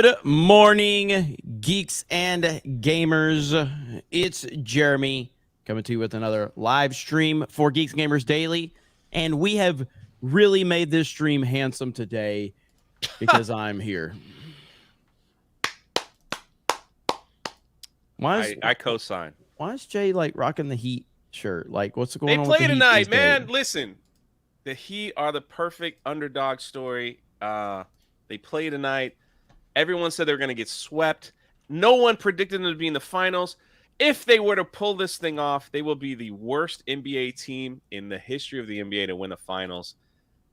Good morning, geeks and gamers. It's Jeremy coming to you with another live stream for Geeks Gamers Daily. And we have really made this stream handsome today because I'm here. I co-sign. Why is Jay like rocking the Heat shirt? Like, what's going on? They play with the tonight, Heat man. Listen, the Heat are the perfect underdog story. They play tonight. Everyone said they were going to get swept. No one predicted them to be in the finals. If they were to pull this thing off, they will be the worst NBA team in the history of the NBA to win the finals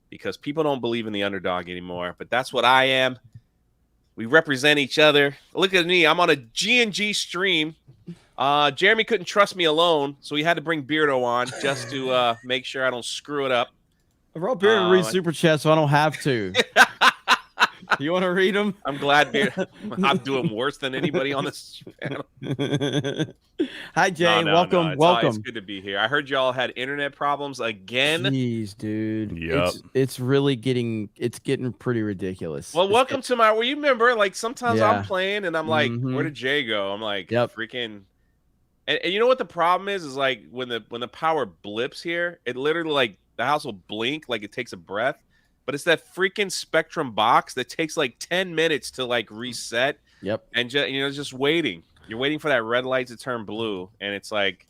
because people don't believe in the underdog anymore. But that's what I am. We represent each other. Look at me. I'm on a G&G stream. Jeremy couldn't trust me alone, so he had to bring Beardo on just to make sure I don't screw it up. I brought Beardo to read Super Chat, so I don't have to. You want to read them? I'm glad I'm doing worse than anybody on this channel. Hi, Jay. Welcome. It's good to be here. I heard y'all had internet problems again. Jeez, dude. Yep. It's really getting pretty ridiculous. Well, welcome to my. Well, you remember, like sometimes Yeah. I'm playing and I'm like, where did Jay go? I'm like, Yep. freaking. And you know what the problem is like when the power blips here, it literally like the house will blink like it takes a breath. But it's that freaking Spectrum box that takes like 10 minutes to like reset. Yep. And just waiting. You're waiting for that red light to turn blue, and it's like,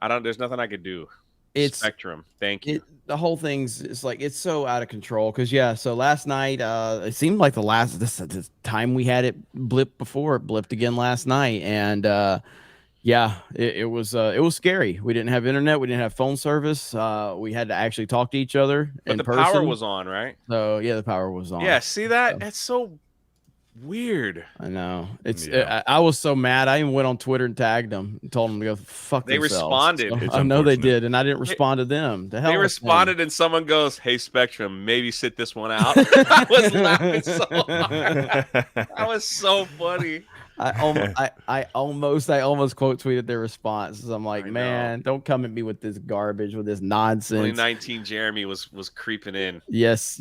there's nothing I could do. It's Spectrum. Thank you. The whole thing's it's so out of control. So last night, it seemed like this time we had it blip before, it blipped again last night, and it was scary. We didn't have internet. We didn't have phone service. We had to actually talk to each other in person. But the power was on, right? So yeah, the power was on. Yeah, see that? That's so weird. I know. I was so mad. I even went on Twitter and tagged them and told them to go fuck themselves. They responded. So, I know they did, and I didn't respond to them. They responded, and someone goes, "Hey, Spectrum, maybe sit this one out." I was laughing so hard. That was so funny. I almost quote tweeted their responses. I'm like, man, don't come at me with this garbage, with this nonsense. 2019 Jeremy was creeping in. Yes.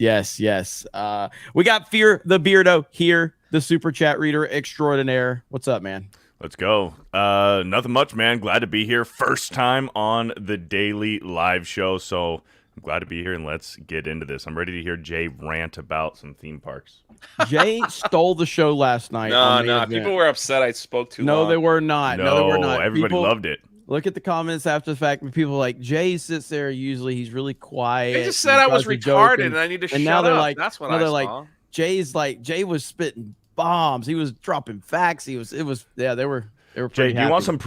We got Fear the Beardo here, the super chat reader extraordinaire. What's up, man? Let's go. Nothing much, man. Glad to be here. First time on the daily live show, so I'm glad to be here, and let's get into this. I'm ready to hear Jay rant about some theme parks. Jay stole the show last night. No. People were upset I spoke too long. No, they were not. No, they were not. Everybody loved it. Look at the comments after the fact. People like, Jay sits there. Usually he's really quiet. They just said I was retarded and I need to shut now they're up. Like, that's what now I they're saw. Like, Jay was spitting bombs. He was dropping facts. They were pretty Jay, do happy. you want some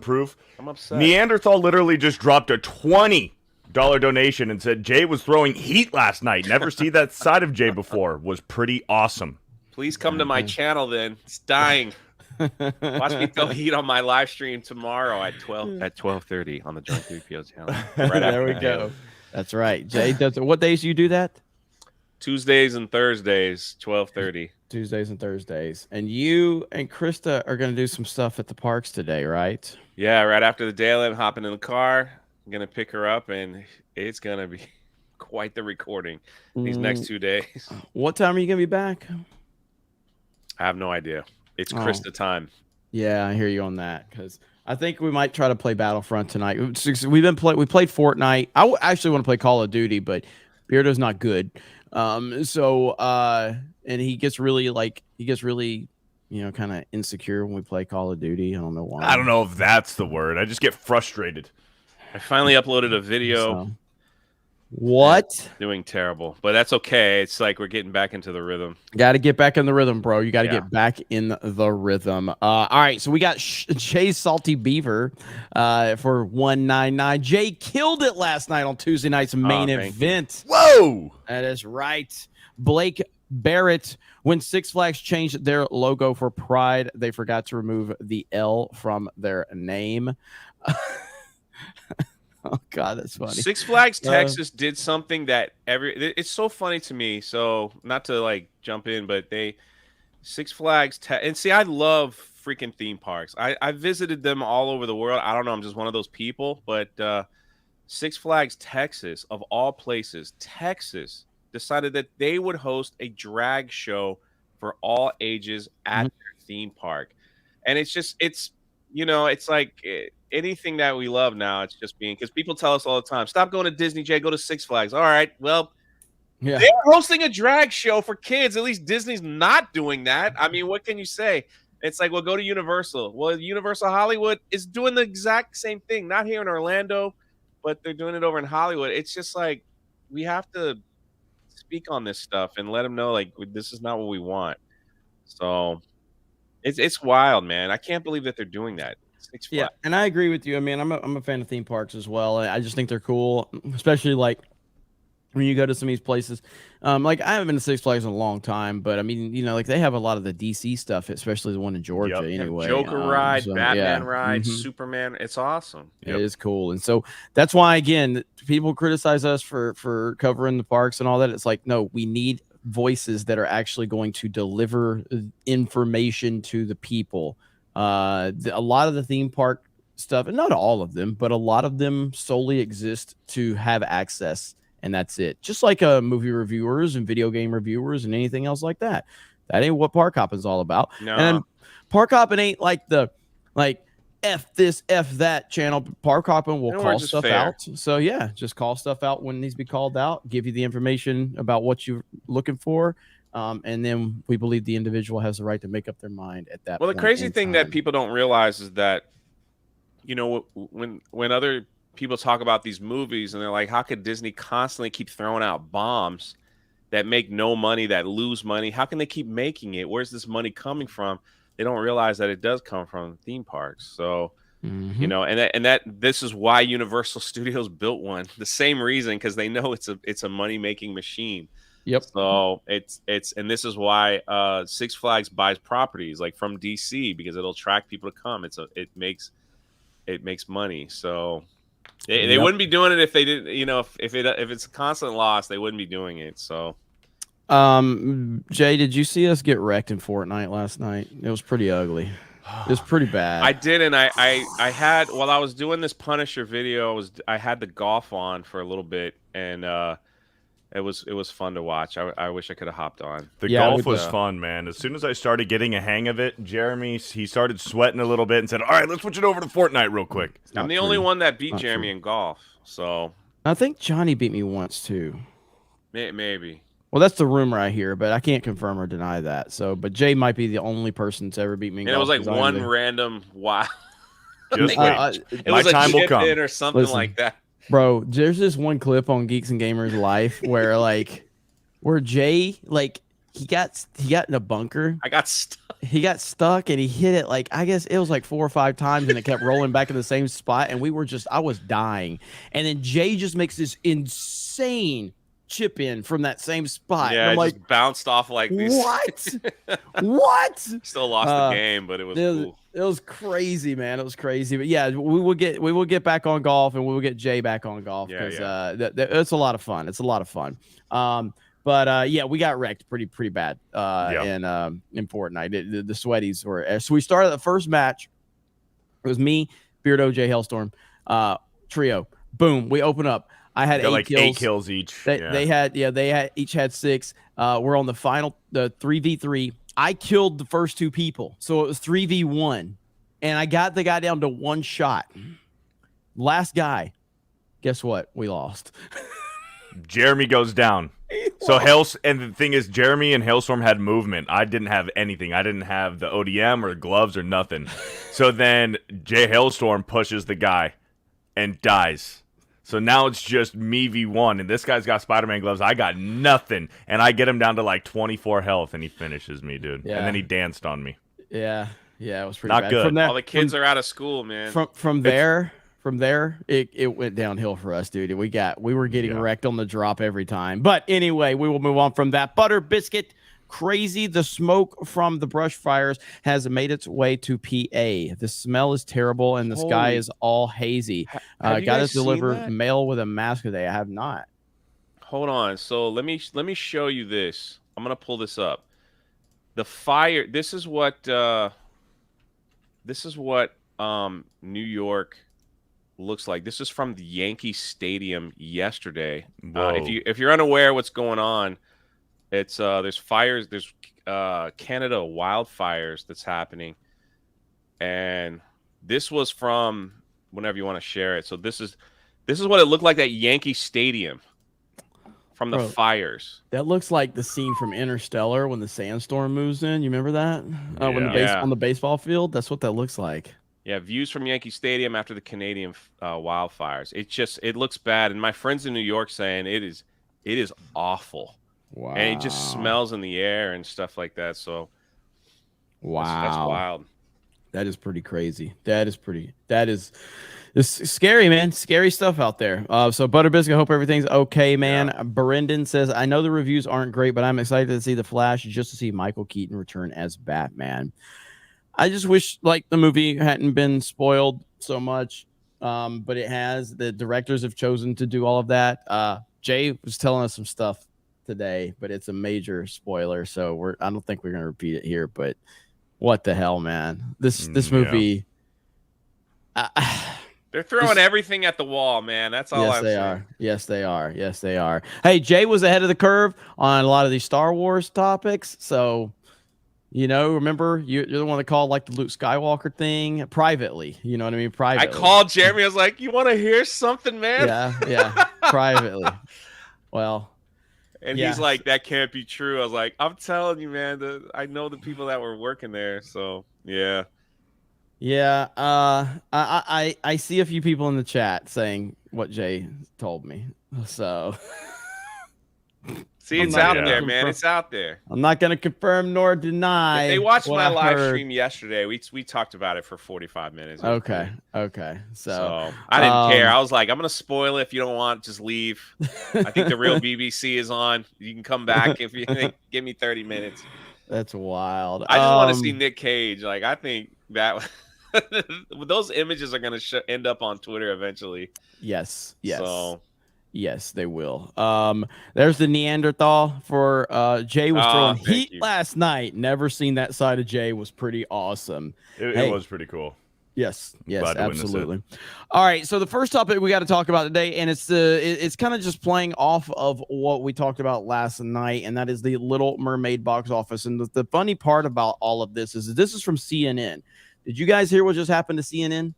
proof? I'm upset. Neanderthal literally just dropped a $20 donation and said Jay was throwing heat last night. Never see that side of Jay before. Was pretty awesome. Please come to my channel then. It's dying. Watch me throw heat on my live stream tomorrow at 12:30 on the Joint 3PO channel. Right there we go. That's right. Jay does. What days do you do that? Tuesdays and Thursdays, 12:30. Tuesdays and Thursdays. And you and Krista are going to do some stuff at the parks today, right? Yeah, right after the daily, I'm hopping in the car. I'm going to pick her up, and it's going to be quite the recording these next 2 days. What time are you going to be back? I have no idea. It's Krista time. Yeah, I hear you on that, because I think we might try to play Battlefront tonight. We played Fortnite. I actually want to play Call of Duty, but Beardo's not good. And he gets really kind of insecure when we play Call of Duty. I don't know why. I don't know if that's the word. I just get frustrated. I finally uploaded a video. What? Doing terrible, but that's okay. It's like we're getting back into the rhythm. Got to get back in the rhythm, bro. You got to get back in the rhythm. All right, so we got Jay's Salty Beaver for $1.99. Jay killed it last night on Tuesday night's main event. Whoa! That is right. Blake Barrett, when Six Flags changed their logo for Pride, they forgot to remove the L from their name. Oh God, that's funny. Six Flags Texas did something that it's so funny to me. So not to like jump in, but Six Flags and see, I love freaking theme parks. I visited them all over the world. I don't know, I'm just one of those people. But Six Flags Texas, of all places, Texas decided that they would host a drag show for all ages at Mhm. their theme park. And it's it's like anything that we love now. It's just being because people tell us all the time, stop going to Disney, Jay, go to Six Flags. All right, well, Yeah. they're hosting a drag show for kids. At least Disney's not doing that. I mean, what can you say? It's like, well, go to Universal. Well, Universal Hollywood is doing the exact same thing. Not here in Orlando, but they're doing it over in Hollywood. It's just like we have to speak on this stuff and let them know like this is not what we want. So it's wild, man. I can't believe that they're doing that. Six Yeah, Flags. and I agree with you. I mean, I'm a fan of theme parks as well. I just think they're cool, especially like when you go to some of these places. Like I haven't been to Six Flags in a long time, but I mean, like they have a lot of the DC stuff, especially the one in Georgia. Yep. They have Anyway, Joker ride, so, Batman yeah. ride, Mhm. Superman. It's awesome. Yep. It is cool, and so that's why again people criticize us for covering the parks and all that. It's like no, we need voices that are actually going to deliver information to the people. A lot of the theme park stuff, and not all of them, but a lot of them solely exist to have access, and that's it. Just like movie reviewers and video game reviewers and anything else like that. That ain't what park hopping is all about. No. And then park hopping ain't like the F this, F that channel. Park hopping will And we're call just stuff fair. out. So yeah, just call stuff out when it needs to be called out, give you the information about what you're looking for. And then we believe the individual has the right to make up their mind at that Well, the point crazy in thing time. that people don't realize is that, when other people talk about these movies and they're like, how could Disney constantly keep throwing out bombs that make no money, that lose money? How can they keep making it? Where's this money coming from? They don't realize that it does come from theme parks. So, Mhm. and that this is why Universal Studios built one. The same reason, because they know it's a money making machine. Yep. So and this is why Six Flags buys properties like from DC, because it'll attract people to come. It makes money. So they Yep. wouldn't be doing it if they didn't. If it's a constant loss, they wouldn't be doing it. So Jay, did you see us get wrecked in Fortnite last night? It was pretty ugly. It was pretty bad. I did, and I had, while I was doing this Punisher video, I had the golf on for a little bit, and it was fun to watch. I wish I could have hopped on. The Yeah, golf with was fun, man. As soon as I started getting a hang of it, Jeremy, he started sweating a little bit and said, all right, let's switch it over to Fortnite real quick. I'm the Not only true. one that beat Not Jeremy true. in golf, so I think Johnny beat me once too. maybe. Well, that's the rumor I hear, but I can't confirm or deny that. So, but Jay might be the only person to ever beat me in And it golf. was like 'cause I'm one the- random wow. Just I- wait. It My was a time will chip come. in or something Listen. like that. Bro, there's this one clip on Geeks and Gamers Life where Jay he got in a bunker. I got stuck. He got stuck and he hit it I guess it was like 4 or 5 times and it kept rolling back in the same spot and I was dying. And then Jay just makes this insane chip in from that same spot. Yeah, and it I'm just bounced off like these. what? What? Still lost the game, but it was cool. It was crazy, man. It was crazy. But yeah, we will get back on golf and we will get Jay back on golf because it's a lot of fun. It's a lot of fun. But yeah, we got wrecked pretty bad in Fortnite. The sweaties were. So we started the first match. It was me, Beardo, Jay, Hellstorm, trio. Boom. We open up. I had 8 kills. 8 kills each. They each had 6. We're on the 3v3. I killed the first 2 people, so it was 3v1, and I got the guy down to 1 shot. Last guy, guess what? We lost. Jeremy goes down. So and the thing is, Jeremy and Hailstorm had movement. I didn't have anything. I didn't have the ODM or gloves or nothing. So then Jay Hailstorm pushes the guy and dies. So now it's just me v1, and this guy's got Spider-Man gloves. I got nothing, and I get him down to like 24 health, and he finishes me, dude. Yeah. And then he danced on me. Yeah, it was pretty Not bad. good. From that, All the kids are out of school, man. From there, it went downhill for us, dude. We were getting wrecked on the drop every time. But anyway, we will move on from that. Butter Biscuit, crazy. The smoke from the brush fires has made its way to PA. The smell is terrible, and the sky Holy- is all hazy. Have you Got guys us deliver seen that? mail with a mask today. I have not. Hold on. So let me show you this. I'm gonna pull this up. The fire. This is what New York looks like. This is from the Yankee Stadium yesterday. Whoa. If you're unaware what's going on, it's there's fires. There's Canada wildfires that's happening, and this was from whenever you want to share it. So this is what it looked like at Yankee Stadium from the fires. That looks like the scene from Interstellar when the sandstorm moves in. You remember that? When on the baseball field, that's what that looks like. Yeah, views from Yankee Stadium after the Canadian wildfires. It looks bad, and my friends in New York saying it is awful. Wow. And it just smells in the air and stuff like that. So, wow, that's wild. That is pretty crazy. It's scary, man. Scary stuff out there. So Butterbiscuit, I hope everything's okay, man. Yeah. Brendan says, I know the reviews aren't great, but I'm excited to see The Flash just to see Michael Keaton return as Batman. I just wish like the movie hadn't been spoiled so much, but it has. The directors have chosen to do all of that. Jay was telling us some stuff today, but it's a major spoiler, so I don't think we're gonna repeat it here. But what the hell, man? This movie. They're throwing everything at the wall, man. That's all I'm saying. Yes, they are. Yes, they are. Hey, Jay was ahead of the curve on a lot of these Star Wars topics, so. Remember, you're the one that called like the Luke Skywalker thing privately. You know what I mean? Privately. I called Jeremy. I was like, you want to hear something, man? Yeah, privately. Well. And he's like, that can't be true. I was like, I'm telling you, man. I know the people that were working there. So, yeah. Yeah. I see a few people in the chat saying what Jay told me. So. See, it's out there, man. It's out there. I'm not going to confirm nor deny. If they watched my live stream yesterday. We talked about it for 45 minutes. Okay. So I didn't care. I was like, I'm going to spoil it. If you don't want, just leave. I think the real BBC is on. You can come back if you give me 30 minutes. That's wild. I just want to see Nick Cage. Like, I think that those images are going to end up on Twitter eventually. Yes. So. Yes, they will. There's the Neanderthal for Jay was throwing heat last night. Never seen that side of Jay. Was pretty awesome. It was pretty cool. Yes, absolutely. All right, so the first topic we got to talk about today, and it's kind of just playing off of what we talked about last night, and that is the Little Mermaid box office. And the funny part about all of this is from CNN. Did you guys hear what just happened to CNN?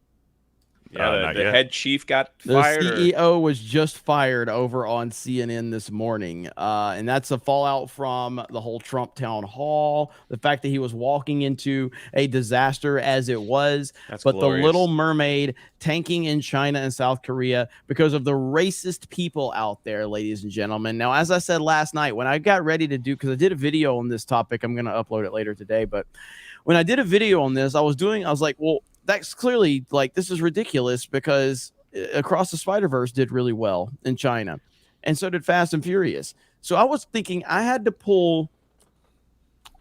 Yeah, the head chief got fired. The CEO was just fired over on CNN this morning. And that's a fallout from the whole Trump town hall, the fact that he was walking into a disaster as it was. But glorious. The Little Mermaid tanking in China and South Korea because of the racist people out there, ladies and gentlemen. Now, as I said last night, when I got ready to do, because I did a video on this topic, I'm going to upload it later today. But when I did a video on this, I was like, well, that's clearly like, this is ridiculous because Across the Spider-Verse did really well in China. And so did Fast and Furious. So I was thinking I had to pull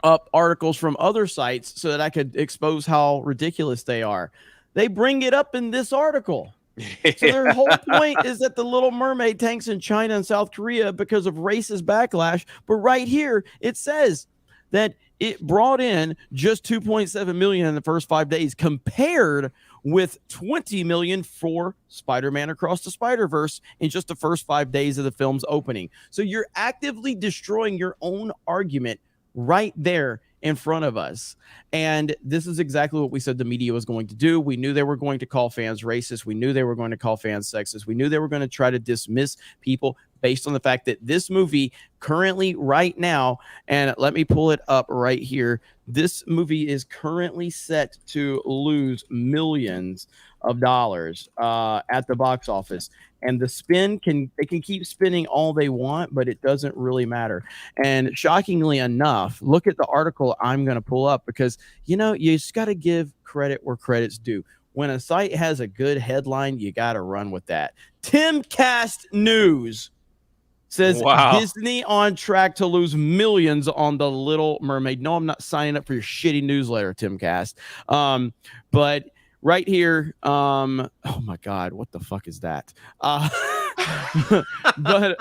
up articles from other sites so that I could expose how ridiculous they are. They bring it up in this article. So their whole point is that the Little Mermaid tanks in China and South Korea because of racist backlash. But right here, it says that it brought in just 2.7 million in the first 5 days compared with 20 million for Spider-Man Across the Spider-Verse in just the first 5 days of the film's opening. So you're actively destroying your own argument right there in front of us. And this is exactly what we said the media was going to do. We knew they were going to call fans racist. We knew they were going to call fans sexist. We knew they were going to try to dismiss people based on the fact that this movie currently right now, and let me pull it up right here, this movie is currently set to lose millions of dollars at the box office. And the spin they can keep spinning all they want, but it doesn't really matter. And shockingly enough, look at the article I'm going to pull up because, you just got to give credit where credit's due. When a site has a good headline, you got to run with that. Timcast News says Disney on track to lose millions on the Little Mermaid. No, I'm not signing up for your shitty newsletter, Timcast. But right here, oh my God, what the fuck is that? But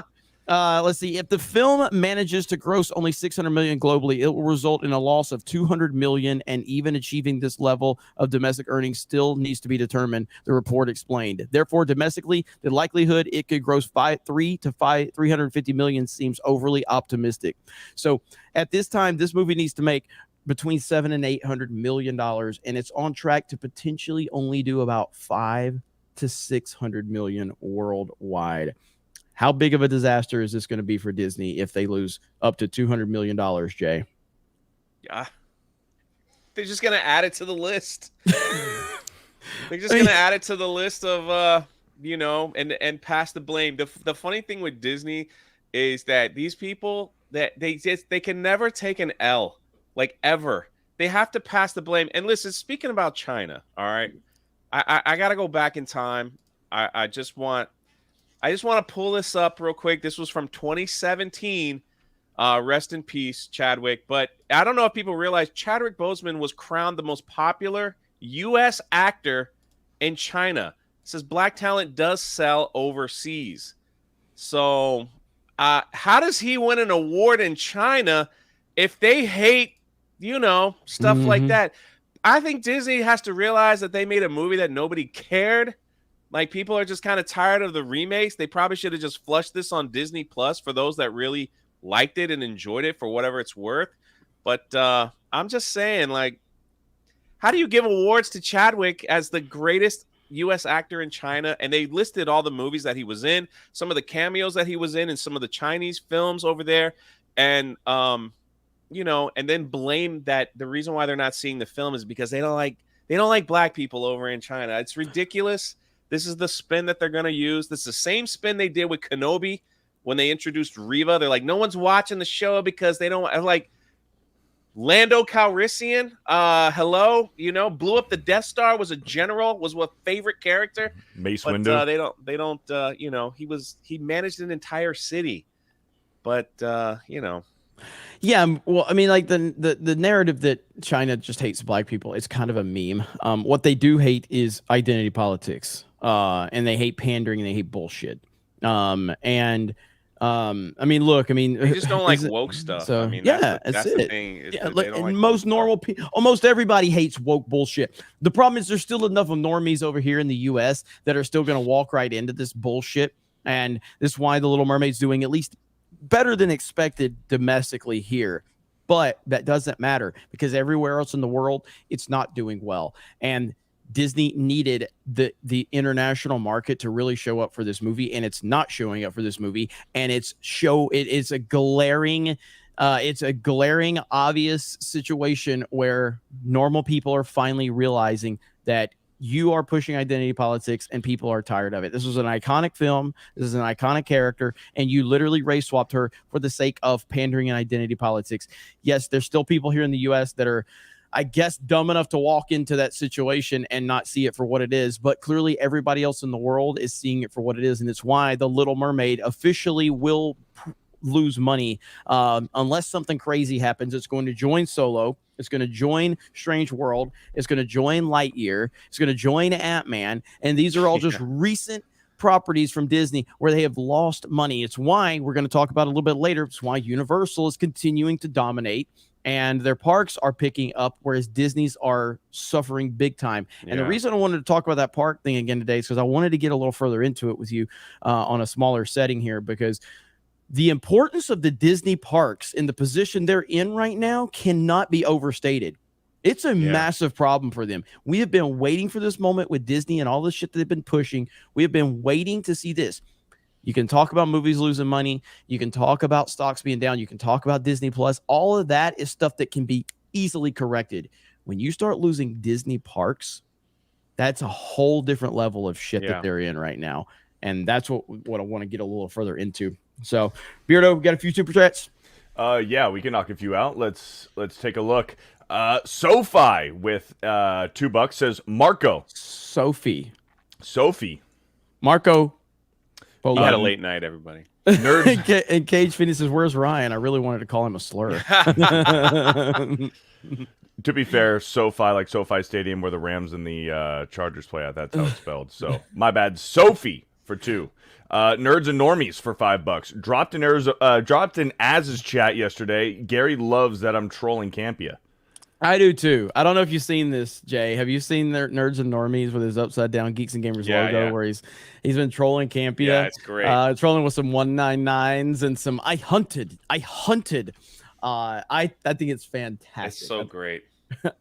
Let's see. If the film manages to gross only 600 million globally, it will result in a loss of 200 million, and even achieving this level of domestic earnings still needs to be determined, the report explained. Therefore, domestically, the likelihood it could gross 350 million seems overly optimistic. So at this time, this movie needs to make between $700 and $800 million, and it's on track to potentially only do about 500 to 600 million worldwide. How big of a disaster is this going to be for Disney if they lose up to $200 million, Jay? Yeah. They're just going to add it to the list. They're just going to add it to the list of, and pass the blame. The funny thing with Disney is that these people, that they can never take an L, like ever. They have to pass the blame. And listen, speaking about China, all right, I got to go back in time. I just want to pull this up real quick. This was from 2017. Rest in peace, Chadwick. But I don't know if people realize Chadwick Boseman was crowned the most popular U.S. actor in China. It says black talent does sell overseas. So how does he win an award in China if they hate, stuff like that? I think Disney has to realize that they made a movie that nobody cared. Like, people are just kind of tired of the remakes. They probably should have just flushed this on Disney Plus for those that really liked it and enjoyed it for whatever it's worth. But I'm just saying, like, how do you give awards to Chadwick as the greatest U.S. actor in China? And they listed all the movies that he was in, some of the cameos that he was in some of the Chinese films over there. And, and then blame that the reason why they're not seeing the film is because they don't like black people over in China. It's ridiculous. This is the spin that they're going to use. This is the same spin they did with Kenobi when they introduced Reva. They're like, no one's watching the show because they don't like Lando Calrissian. Hello, blew up the Death Star, was a general, was a favorite character. Mace Windu. They don't. He managed an entire city, but Yeah, well, I mean, like the narrative that China just hates black people, it's kind of a meme. What they do hate is identity politics, and they hate pandering, and they hate bullshit. I mean, look, I mean, they just don't like woke stuff. So, I mean, that's the it. thing. Yeah, and most normal people, almost everybody hates woke bullshit. The problem is there's still enough of normies over here in the U.S. that are still going to walk right into this bullshit, and this is why The Little Mermaid's doing at least better than expected domestically here. But that doesn't matter because everywhere else in the world, it's not doing well. And Disney needed the international market to really show up for this movie, and it's not showing up for this movie. And it's a glaring obvious situation where normal people are finally realizing that you are pushing identity politics and people are tired of it. This was an iconic film. This is an iconic character, and you literally race swapped her for the sake of pandering and identity politics. Yes, there's still people here in the U.S. that are, I guess, dumb enough to walk into that situation and not see it for what it is. But clearly everybody else in the world is seeing it for what it is. And it's why The Little Mermaid officially will lose money unless something crazy happens. It's going to join Solo. It's going to join Strange World. It's going to join Lightyear. It's going to join Ant-Man. And these are all just recent properties from Disney where they have lost money. It's why we're going to talk about a little bit later. It's why Universal is continuing to dominate and their parks are picking up, whereas Disney's are suffering big time. And the reason I wanted to talk about that park thing again today is because I wanted to get a little further into it with you on a smaller setting here, because the importance of the Disney parks in the position they're in right now cannot be overstated. It's a massive problem for them. We have been waiting for this moment with Disney and all the shit that they've been pushing. We have been waiting to see this. You can talk about movies losing money. You can talk about stocks being down. You can talk about Disney Plus. All of that is stuff that can be easily corrected. When you start losing Disney parks, that's a whole different level of shit that they're in right now. And that's what I want to get a little further into. So, Beardo, we got a few super chats. Yeah, we can knock a few out. Let's take a look. SoFi with $2 says Marco. Sophie. Marco. You had a late night, everybody. Nerds. And Cage Finney says, "Where's Ryan?" I really wanted to call him a slur. To be fair, SoFi, like SoFi Stadium where the Rams and the Chargers play at, that's how it's spelled. So, my bad. Sophie for 2. Nerds and Normies for $5. Dropped in Az's chat yesterday. Gary loves that I'm trolling Campia. I do too. I don't know if you've seen this, Jay. Have you seen their Nerds and Normies with his upside down Geeks and Gamers logo where he's been trolling Campia? Yeah, it's great. Trolling with some 199s and some I hunted. I think it's fantastic. It's so great.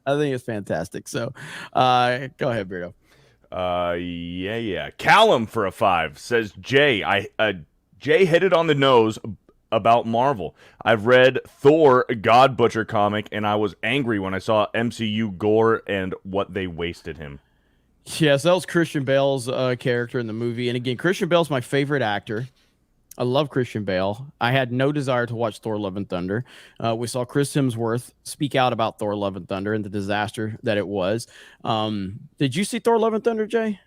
I think it's fantastic. So go ahead, Beardo. Yeah. Callum for a 5 says, Jay hit it on the nose about Marvel. I've read Thor God Butcher comic, and I was angry when I saw MCU gore and what they wasted him. Yes, that was Christian Bale's character in the movie. And again, Christian Bale's my favorite actor. I love Christian Bale. I had no desire to watch Thor Love and Thunder. We saw Chris Hemsworth speak out about Thor Love and Thunder and the disaster that it was. Did you see Thor Love and Thunder, Jay?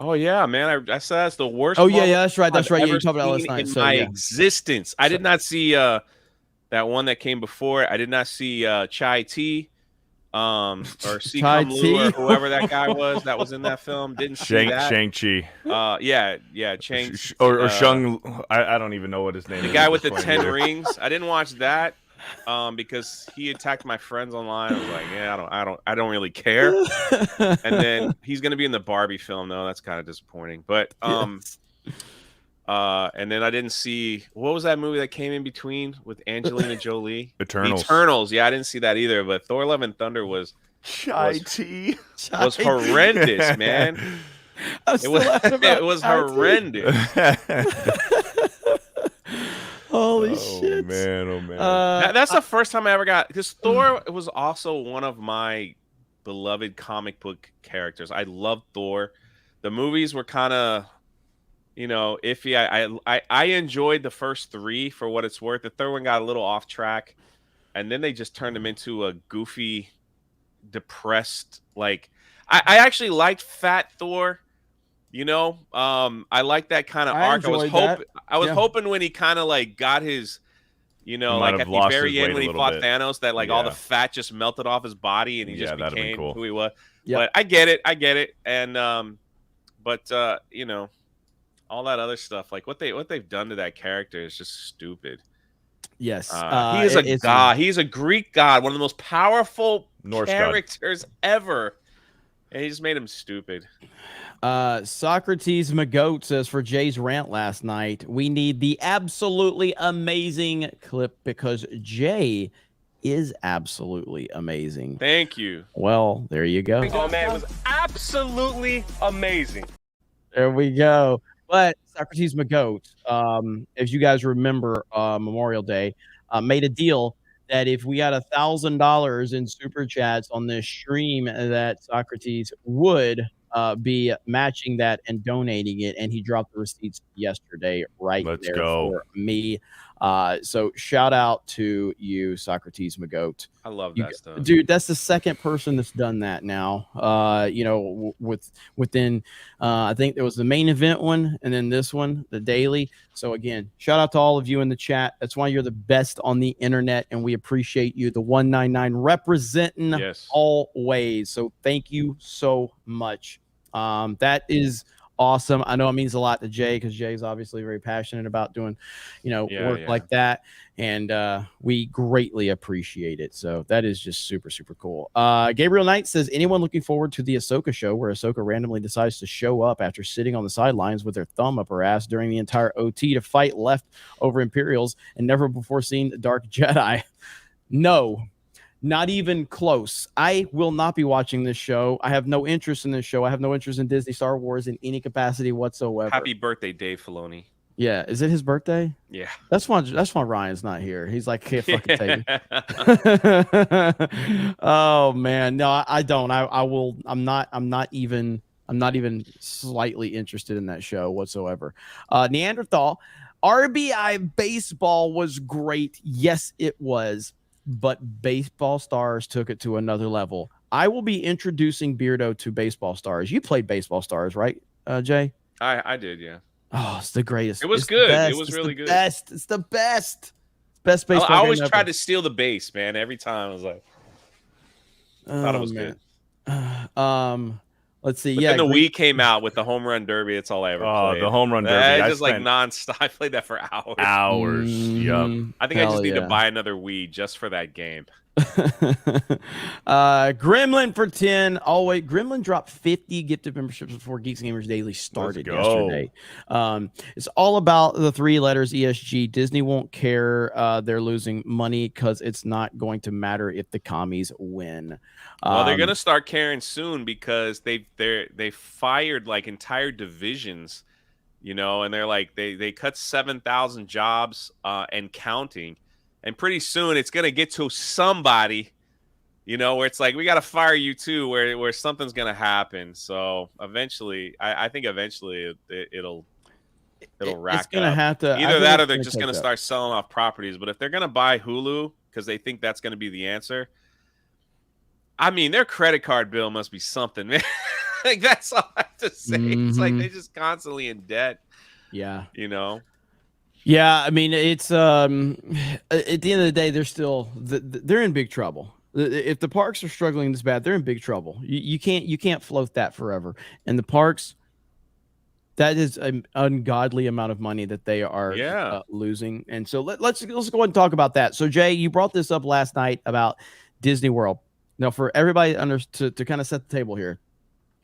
Oh yeah, man! I said that's the worst. Oh yeah, that's right. That's right. Yeah, you talked about last night. In my existence, I did not see that one that came before. I did not see Chai T, or C. Chai Cum Lu, T? or whoever that guy was that was in that film. Didn't see that. Shang-Chi. Yeah, Chang or Shang. I don't even know what his name is. The guy with the 10 rings. I didn't watch that because he attacked my friends online. I was like, yeah, I don't really care. And then he's gonna be in the Barbie film though. That's kind of disappointing. But and then I didn't see, what was that movie that came in between with Angelina Jolie? Eternals. Yeah, I didn't see that either. But Thor: Love and Thunder was horrendous, man. It was horrendous. Holy shit! Oh man! That's the first time I ever got, because Thor was also one of my beloved comic book characters. I loved Thor. The movies were kind of, iffy. I enjoyed the first 3 for what it's worth. The third one got a little off track, and then they just turned him into a goofy, depressed. Like I actually liked Fat Thor. I like that kind of arc. I was hoping when he kind of like got his, like at the very end when he fought Thanos, that like all the fat just melted off his body and he just became who he was. Yep. But I get it. And all that other stuff, like what they've done to that character is just stupid. Yes, he is a god. He's a Greek god, one of the most powerful Norse characters ever, and he just made him stupid. Socrates McGoat says, for Jay's rant last night, we need the absolutely amazing clip because Jay is absolutely amazing. Thank you. Well, there you go. Oh man, it was absolutely amazing. There we go. But Socrates McGoat, as you guys remember, Memorial Day, made a deal that if we got $1,000 in super chats on this stream, that Socrates would be matching that and donating it, and he dropped the receipts yesterday for me. So shout out to you, Socrates McGoat. I love that stuff, dude. That's the second person that's done that now. Within I think there was the main event one, and then this one, the daily. So again, shout out to all of you in the chat. That's why you're the best on the internet, and we appreciate you. The 199 representing always. So thank you so much. That is awesome. I know it means a lot to Jay because Jay's obviously very passionate about doing, work like that, and we greatly appreciate it. So that is just super, super cool. Gabriel Knight says, anyone looking forward to the Ahsoka show where Ahsoka randomly decides to show up after sitting on the sidelines with her thumb up her ass during the entire OT to fight left over Imperials and never before seen Dark Jedi? No. Not even close. I will not be watching this show. I have no interest in this show. I have no interest in Disney, Star Wars in any capacity whatsoever. Happy birthday, Dave Filoni. Yeah, is it his birthday? Yeah. That's why Ryan's not here. He's like, can't fucking take it. Oh man, no, I don't. I will. I'm not even slightly interested in that show whatsoever. Neanderthal, RBI baseball was great. Yes, it was. But Baseball Stars took it to another level. I will be introducing Beardo to Baseball Stars. You played Baseball Stars, right, Jay? I did, yeah. Oh, it's the greatest. It was good. It was really good. It's the best. Best baseball game I always ever. tried to steal the base, man. Every time I was like, thought it was good. Let's see. But Yeah, then the Wii came out with the home run derby. It's all I ever played. The home run derby. It's I just like spent nonstop. I played that for hours. Yup. I think I just need to buy another Wii just for that game. Gremlin for 10. Always Gremlin dropped 50 gifted memberships before Geeks Gamers Daily started yesterday. It's all about the 3 letters ESG. Disney won't care. They're losing money because it's not going to matter if the commies win. Well, they're gonna start caring soon because they fired like entire divisions, you know, and they're like they cut 7,000 jobs and counting. And pretty soon it's going to get to somebody, you know, where it's like, we got to fire you too, where something's going to happen. So eventually, I think eventually it'll rack It's going to up. have to. Either that or they're just going to start selling off properties. But if they're going to buy Hulu because they think that's going to be the answer, I mean, their credit card bill must be something, man. Like, that's all I have to say. It's like they're just constantly in debt. Yeah. You know? Yeah, I mean, it's at the end of the day, they're in big trouble. If the parks are struggling this bad, they're in big trouble. You can't float that forever. And the parks, that is an ungodly amount of money that they are losing. And so let's go ahead and talk about that. So Jay, you brought this up last night about Disney World. Now, for everybody to kind of set the table here,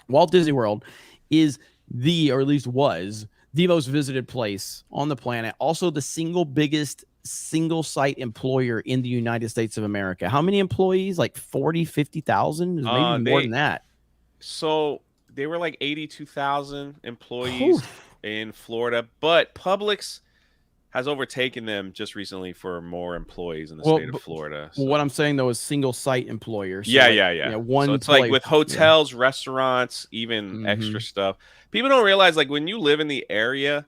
Walt Disney World is or at least was, the most visited place on the planet. Also, the single biggest single site employer in the United States of America. How many employees? Like 40, 50,000? Maybe more than that. So they were like 82,000 employees in Florida, but Publix has overtaken them just recently for more employees in the state of Florida. So. What I'm saying though is single site employers. So yeah. One. So it's like with hotels, restaurants, even extra stuff. People don't realize, like, when you live in the area,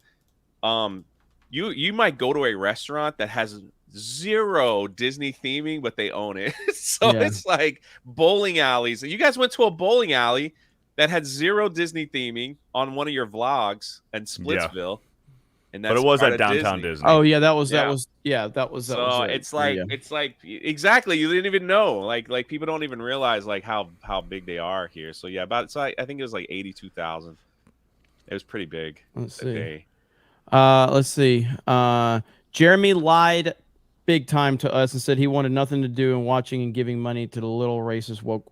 you might go to a restaurant that has 0 Disney theming, but they own it. So it's like bowling alleys. You guys went to a bowling alley that had 0 Disney theming on one of your vlogs in Splitsville. And that's but it was at Disney. downtown Disney. Oh yeah, that was. So it's like exactly. You didn't even know. Like people don't even realize like how big they are here. So yeah, I think it was like 82,000. It was pretty big. Let's see. Jeremy lied big time to us and said he wanted nothing to do in watching and giving money to the little racist woke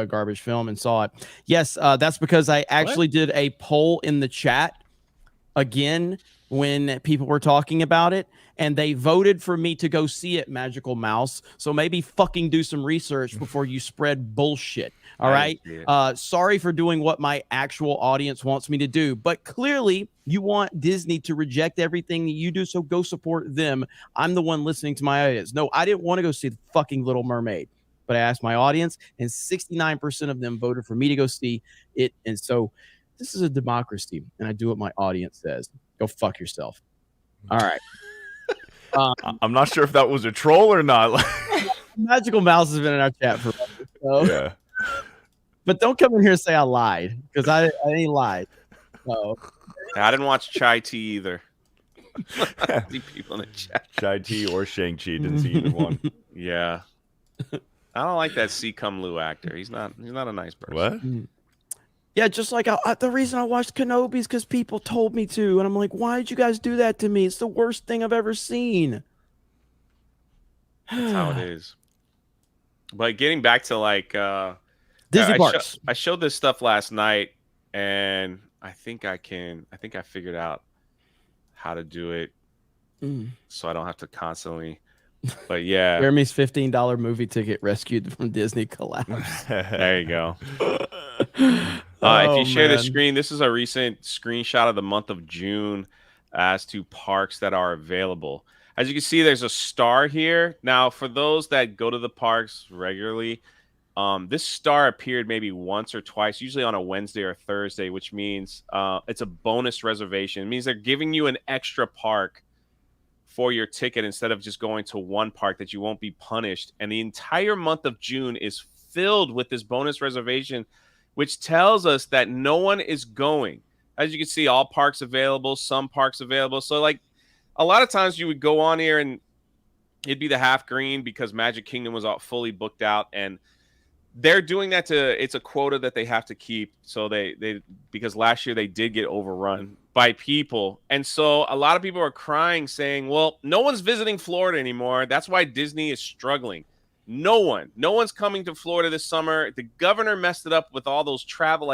garbage film and saw it. Yes, that's because I actually did a poll in the chat again when people were talking about it, and they voted for me to go see it, Magical Mouse. So maybe fucking do some research before you spread bullshit. All right. Sorry for doing what my actual audience wants me to do, but clearly you want Disney to reject everything that you do. So go support them. I'm the one listening to my audience. No, I didn't want to go see the fucking Little Mermaid, but I asked my audience and 69% of them voted for me to go see it. And so this is a democracy, and I do what my audience says. Go fuck yourself. All right. I'm not sure if that was a troll or not. Magical Mouse has been in our chat for yeah. But don't come in here and say I lied, because I ain't lied. So. I didn't watch Chai Tea either. See people in the chat. Chai Tea or Shang-Chi, didn't see either one. Yeah. I don't like that C. Cum Lu actor. He's not a nice person. What? Yeah, just like the reason I watched Kenobi is because people told me to. And I'm like, why did you guys do that to me? It's the worst thing I've ever seen. That's how it is. But getting back to like Disney parks. I showed this stuff last night, and I think I figured out how to do it so I don't have to constantly. But yeah. Jeremy's $15 movie ticket rescued from Disney collapse. There you go. If you share the screen, this is a recent screenshot of the month of June as to parks that are available. As you can see, there's a star here. Now, for those that go to the parks regularly, this star appeared maybe once or twice, usually on a Wednesday or Thursday, which means it's a bonus reservation. It means they're giving you an extra park for your ticket instead of just going to one park, that you won't be punished. And the entire month of June is filled with this bonus reservation, which tells us that no one is going. As you can see, all parks available, some parks available. So like a lot of times you would go on here and it'd be the half green because Magic Kingdom was all fully booked out. And they're doing that it's a quota that they have to keep. So they because last year they did get overrun by people. And so a lot of people are crying saying, well, no one's visiting Florida anymore. That's why Disney is struggling. No one's coming to Florida this summer. The governor messed it up with all those travel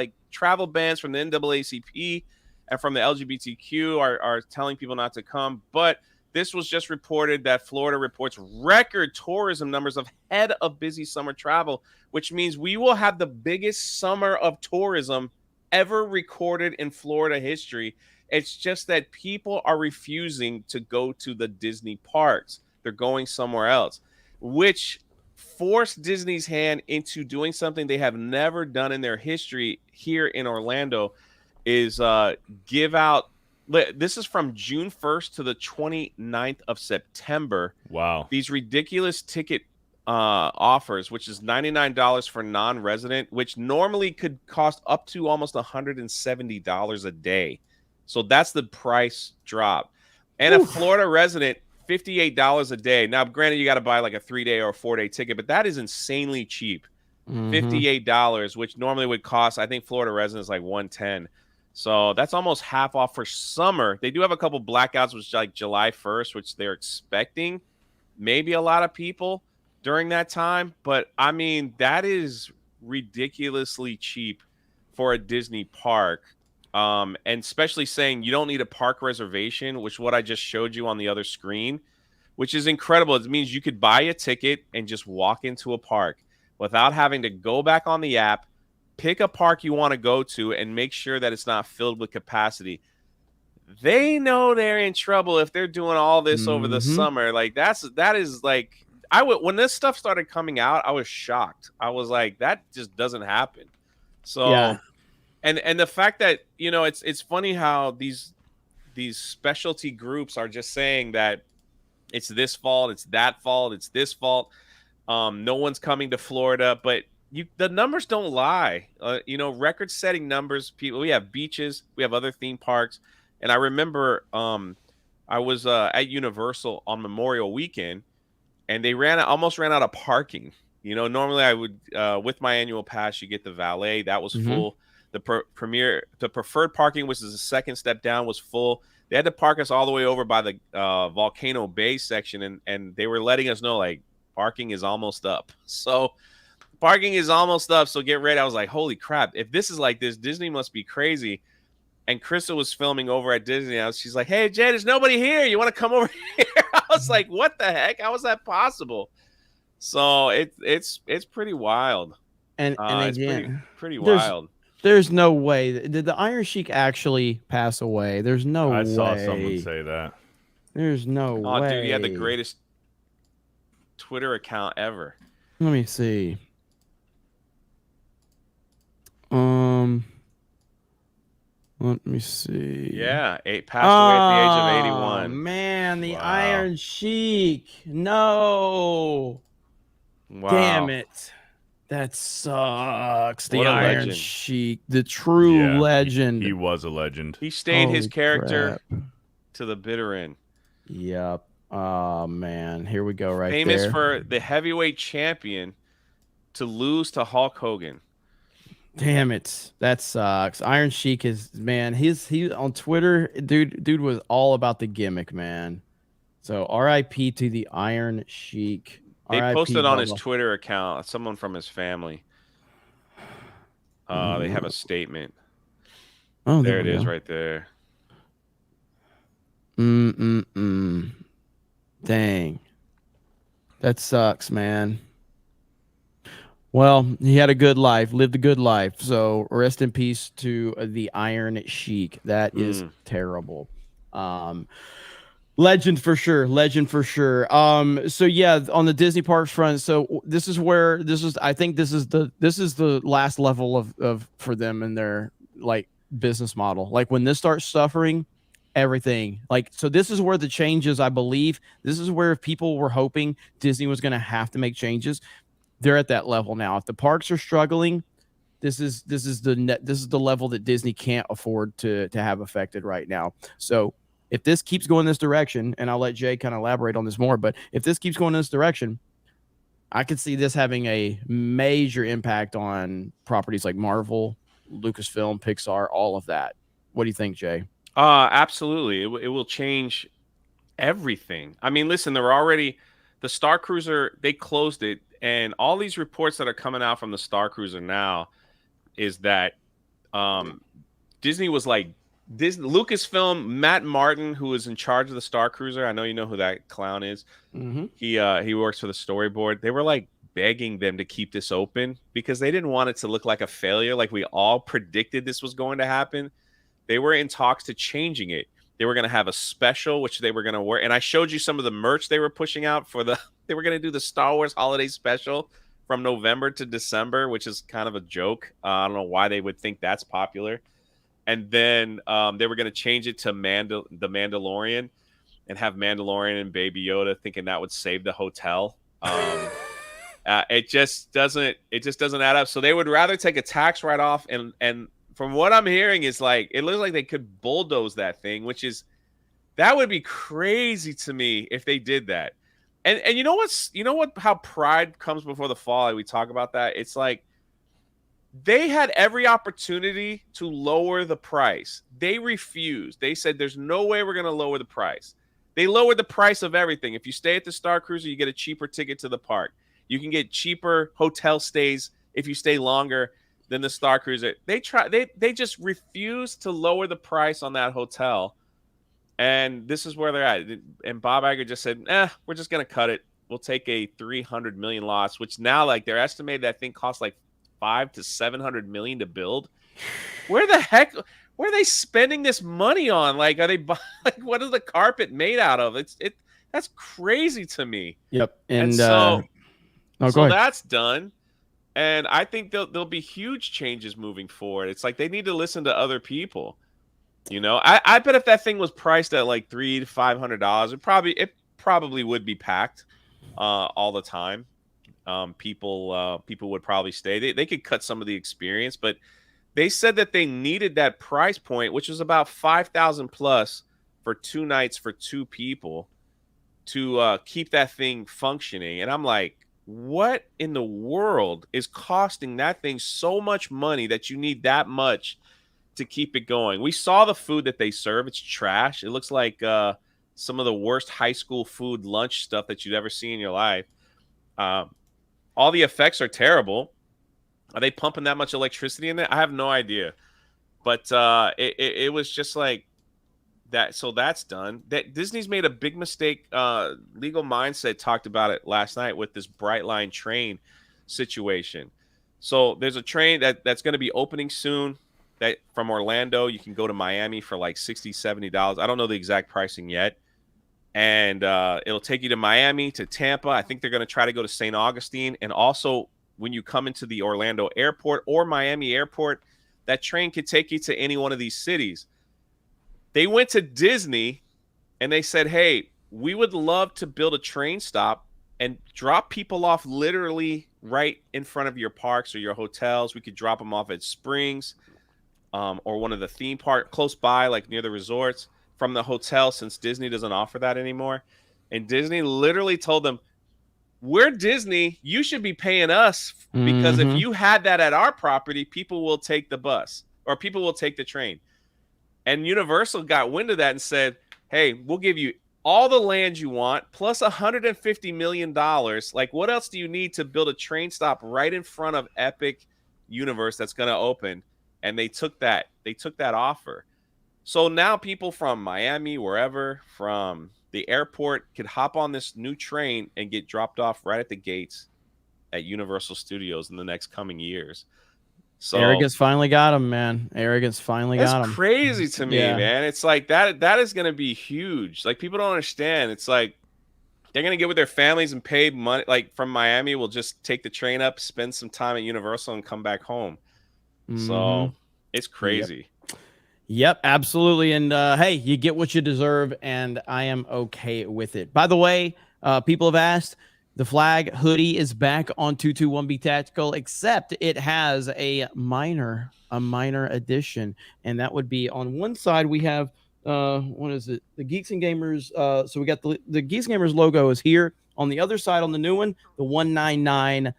bans from the NAACP and from the LGBTQ are telling people not to come. But this was just reported that Florida reports record tourism numbers ahead of busy summer travel, which means we will have the biggest summer of tourism ever recorded in Florida history. It's just that people are refusing to go to the Disney parks. They're going somewhere else, which forced Disney's hand into doing something they have never done in their history here in Orlando, is give out. This is from June 1st to the 29th of September. Wow. These ridiculous ticket offers, which is $99 for non-resident, which normally could cost up to almost $170 a day. So that's the price drop. And a Florida resident, $58 a day. Now, granted, you got to buy like a 3-day or a 4-day ticket, but that is insanely cheap. $58, which normally would cost, I think Florida residents like $110. So that's almost half off for summer. They do have a couple blackouts, which is like July 1st, which they're expecting maybe a lot of people during that time. But I mean, that is ridiculously cheap for a Disney park. And especially saying you don't need a park reservation, which what I just showed you on the other screen, which is incredible. It means you could buy a ticket and just walk into a park without having to go back on the app, pick a park you want to go to, and make sure that it's not filled with capacity. They know they're in trouble if they're doing all this over the summer. Like that is like, when this stuff started coming out, I was shocked. I was like, that just doesn't happen. So, Yeah. and the fact that, you know, it's funny how these specialty groups are just saying that it's this fault, it's that fault, it's this fault. No one's coming to Florida, but the numbers don't lie. You know, record-setting numbers. People, we have beaches, we have other theme parks, and I remember I was at Universal on Memorial Weekend, and they almost ran out of parking. You know, normally I would with my annual pass, you get the valet, that was full. The preferred parking, which is the second step down, was full. They had to park us all the way over by the Volcano Bay section, and they were letting us know like parking is almost up. So parking is almost up, so get ready. I was like, holy crap, if this is like this, Disney must be crazy. And Krista was filming over at Disney House. She's like, hey, Jay, there's nobody here. You want to come over here? I was like, what the heck? How is that possible? So it's pretty wild. And it's again, pretty wild. There's no way. Did the Iron Sheik actually pass away? There's no way. I saw someone say that. There's no way. Oh, dude, he had the greatest Twitter account ever. Let me see. Let me see. Yeah, passed away at the age of 81. Man, the Iron Sheik. No. Wow. Damn it. That sucks. The What a Iron legend. Sheik, the true legend. He was a legend. He stayed his Holy character crap. to the bitter end. Yep. Oh man, here we go. Right Famous there. for the heavyweight champion to lose to Hulk Hogan. Damn it, that sucks. Iron Sheik is, man. He on Twitter, dude was all about the gimmick, man. So R.I.P. to the Iron Sheik. They RIP posted on his Bubba. Twitter account, someone from his family. They have a statement. Oh, There it we is, go. right there. Dang, that sucks, man. Well, he had a good life, lived a good life. So rest in peace to the Iron Sheik. That is terrible. Legend for sure. Legend for sure. So yeah, on the Disney parks front. So I think this is the last level of for them in their like business model. Like when this starts suffering, everything like, so this is where the changes, I believe this is where people were hoping Disney was going to have to make changes. They're at that level now. If the parks are struggling, this is the level that Disney can't afford to have affected right now. So if this keeps going this direction, and I'll let Jay kind of elaborate on this more, but if this keeps going in this direction, I could see this having a major impact on properties like Marvel, Lucasfilm, Pixar, all of that. What do you think, Jay? Absolutely. It will change everything. I mean, listen, they're already the Star Cruiser, they closed it, and all these reports that are coming out from the Star Cruiser now is that um Disney was like Lucasfilm, Matt Martin, who is in charge of the Star Cruiser. I know you know who that clown is. Mm-hmm. He works for the storyboard. They were like begging them to keep this open because they didn't want it to look like a failure, like we all predicted this was going to happen. They were in talks to changing it. They were going to have a special, which they were going to wear. And I showed you some of the merch they were pushing out for the. They were going to do the Star Wars Holiday Special from November to December, which is kind of a joke. I don't know why they would think that's popular. And then they were going to change it to the Mandalorian and have Mandalorian and Baby Yoda, thinking that would save the hotel. It just doesn't add up. So they would rather take a tax write-off and from what I'm hearing is like it looks like they could bulldoze that thing, that would be crazy to me if they did that. And you know what how pride comes before the fall. Like we talk about that. It's like they had every opportunity to lower the price. They refused. They said there's no way we're going to lower the price. They lowered the price of everything. If you stay at the Star Cruiser, you get a cheaper ticket to the park. You can get cheaper hotel stays if you stay longer than the Star Cruiser. They just refused to lower the price on that hotel. And this is where they're at. And Bob Iger just said, we're just going to cut it. We'll take a $300 million loss, which now like they're estimated that thing costs like $500 to $700 million to build. Where the heck where are they spending this money on? Like, are they like what is the carpet made out of? That's crazy to me. Yep. And so that's done. And I think there'll be huge changes moving forward. It's like they need to listen to other people. You know, I bet if that thing was priced at like $300 to $500, it probably would be packed all the time. People would probably stay. They could cut some of the experience, but they said that they needed that price point, which was about $5,000 plus for 2 nights for 2 people to keep that thing functioning. And I'm like, what in the world is costing that thing so much money that you need that much to keep it going? We saw the food that they serve. It's trash. It looks like some of the worst high school food lunch stuff that you'd ever see in your life. All the effects are terrible. Are they pumping that much electricity in it? I have no idea. But it was just like that. So that's done. That Disney's made a big mistake. Legal Mindset talked about it last night with this Brightline train situation. So there's a train that's going to be opening soon. That from Orlando, you can go to Miami for like $60, $70. I don't know the exact pricing yet. And it'll take you to Miami, to Tampa. I think they're going to try to go to St. Augustine. And also, when you come into the Orlando airport or Miami airport, that train could take you to any one of these cities. They went to Disney and they said, hey, we would love to build a train stop and drop people off literally right in front of your parks or your hotels. We could drop them off at Springs or one of the theme park close by, like near the resorts, from the hotel, since Disney doesn't offer that anymore. And Disney literally told them, we're Disney, you should be paying us, because if you had that at our property, people will take the bus or people will take the train. And Universal got wind of that and said, hey, we'll give you all the land you want plus $150 million. Like, what else do you need to build a train stop right in front of Epic Universe that's going to open? And they took that offer. So now people from Miami, wherever, from the airport, could hop on this new train and get dropped off right at the gates at Universal Studios in the next coming years. So arrogance finally got him, man. Arrogance finally got him. That's crazy to me, man. It's like that is going to be huge. Like, people don't understand. It's like they're going to get with their families and pay money. Like, from Miami, we'll just take the train up, spend some time at Universal, and come back home. So it's crazy. Yep, absolutely. And hey, you get what you deserve, and I am okay with it. By the way, people have asked, the flag hoodie is back on 221B Tactical, except it has a minor addition, and that would be on one side we have what is it? The Geeks and Gamers. So we got the Geeks and Gamers logo is here on the other side on the new one. The 199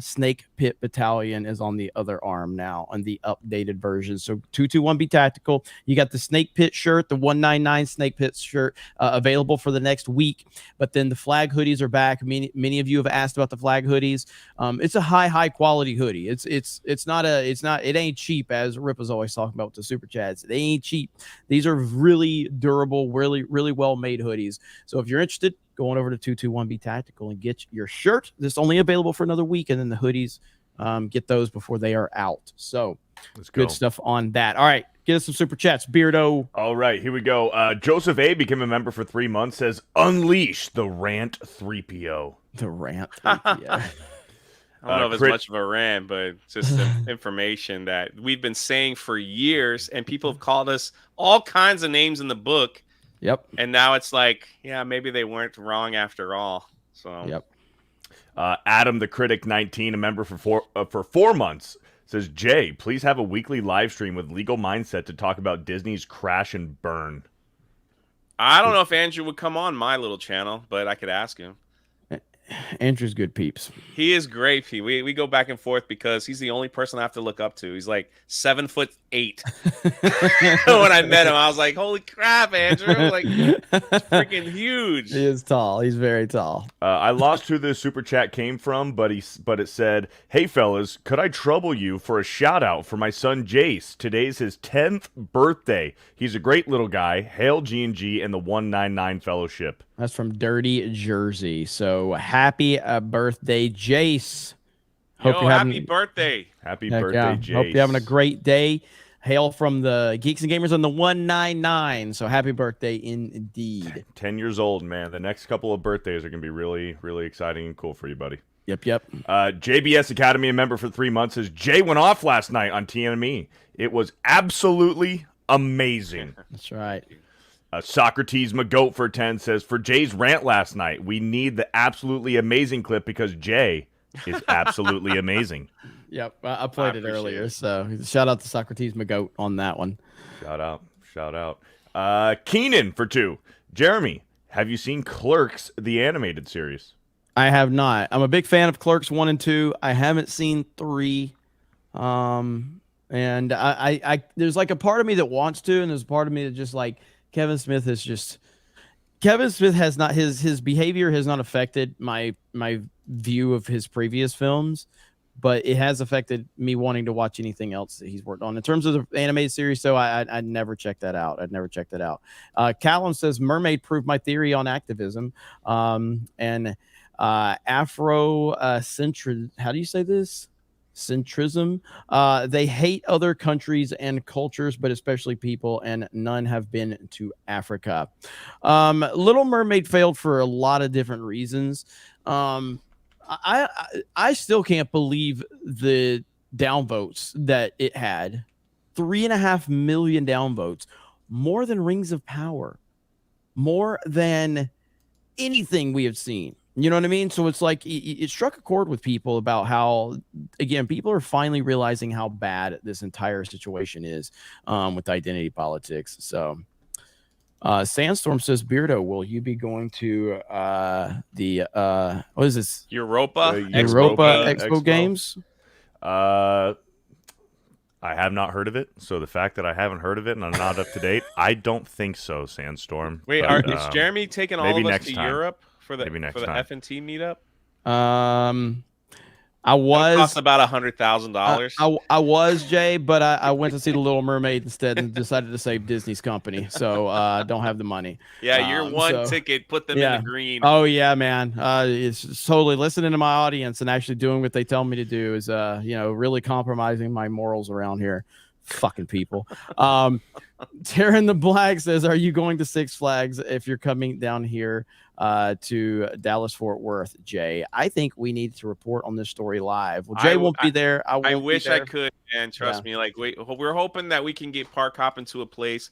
Snake Pit Battalion is on the other arm now on the updated version. So 221B Tactical. You got the Snake Pit shirt, the 199 Snake Pit shirt available for the next week. But then the flag hoodies are back. Many of you have asked about the flag hoodies. It's a high quality hoodie. It ain't cheap, as Rip was always talking about with the super chats. They ain't cheap. These are really durable, really well made hoodies. So if you're interested, go on over to 221B Tactical and get your shirt. This is only available for another week, and then the hoodies, get those before they are out. So good stuff on that. All right, get us some super chats, Beardo. All right, here we go. Joseph A became a member for 3 months. Says unleash the rant 3PO. The rant 3PO. I don't know if it's much of a rant, but it's just some information that we've been saying for years, and people have called us all kinds of names in the book. Yep. And now it's like, yeah, maybe they weren't wrong after all. So yep. Adam the Critic 19, a member for 4 months, says, Jay, please have a weekly live stream with Legal Mindset to talk about Disney's Crash and Burn. I don't know if Andrew would come on my little channel, but I could ask him. Andrew's good peeps. He is great. We go back and forth because he's the only person I have to look up to. He's like 7'8". When I met him, I was like, "Holy crap, Andrew! Like, freaking huge." He is tall. He's very tall. I lost who the super chat came from, but it said, "Hey fellas, could I trouble you for a shout out for my son Jace? Today's his 10th birthday. He's a great little guy. Hail G&G and the 199 Fellowship." That's from Dirty Jersey. So happy birthday, Jace. Happy birthday. Happy birthday, Jace. Hope you're having a great day. Hail from the Geeks and Gamers on the 199. So happy birthday indeed. 10 years old, man. The next couple of birthdays are going to be really, really exciting and cool for you, buddy. Yep. JBS Academy, a member for 3 months, says, Jay went off last night on TNME. It was absolutely amazing. That's right. Socrates McGoat for 10 says, for Jay's rant last night, we need the absolutely amazing clip because Jay is absolutely amazing. Yep, I played it earlier, so shout out to Socrates McGoat on that one. Shout out. Keenan for 2. Jeremy, have you seen Clerks, the animated series? I have not. I'm a big fan of Clerks 1 and 2. I haven't seen 3. And I there's like a part of me that wants to, and there's a part of me that just like, Kevin Smith has not, his behavior has not affected my view of his previous films, but it has affected me wanting to watch anything else that he's worked on. In terms of the animated series, so I'd never check that out. Callum says Mermaid proved my theory on activism. And Afrocentrism, how do you say this? Centrism. They hate other countries and cultures, but especially people, and none have been to Africa. Little Mermaid failed for a lot of different reasons. I still can't believe the downvotes that it had. 3.5 million downvotes, more than Rings of Power, more than anything we have seen. You know what I mean? So it's like it struck a chord with people about how, again, people are finally realizing how bad this entire situation is with identity politics. So Sandstorm says, Beardo, will you be going to the what is this? Europa Expo Games? I have not heard of it. So the fact that I haven't heard of it and I'm not up to date, I don't think so, Sandstorm. Wait, is Jeremy taking all of us to Europe for the F&T meetup? I was. It cost about $100,000. I was, Jay, but I went to see the Little Mermaid instead and decided to save Disney's company. So I don't have the money. Yeah, your one ticket put them in the green. Oh yeah, man. It's totally listening to my audience and actually doing what they tell me to do is really compromising my morals around here. Fucking people. Taryn the Black says, are you going to Six Flags if you're coming down here to Dallas Fort Worth, Jay? I think we need to report on this story live. Well, Jay won't be there. I wish I could, and trust me, like we're hoping that we can get Park Hop into a place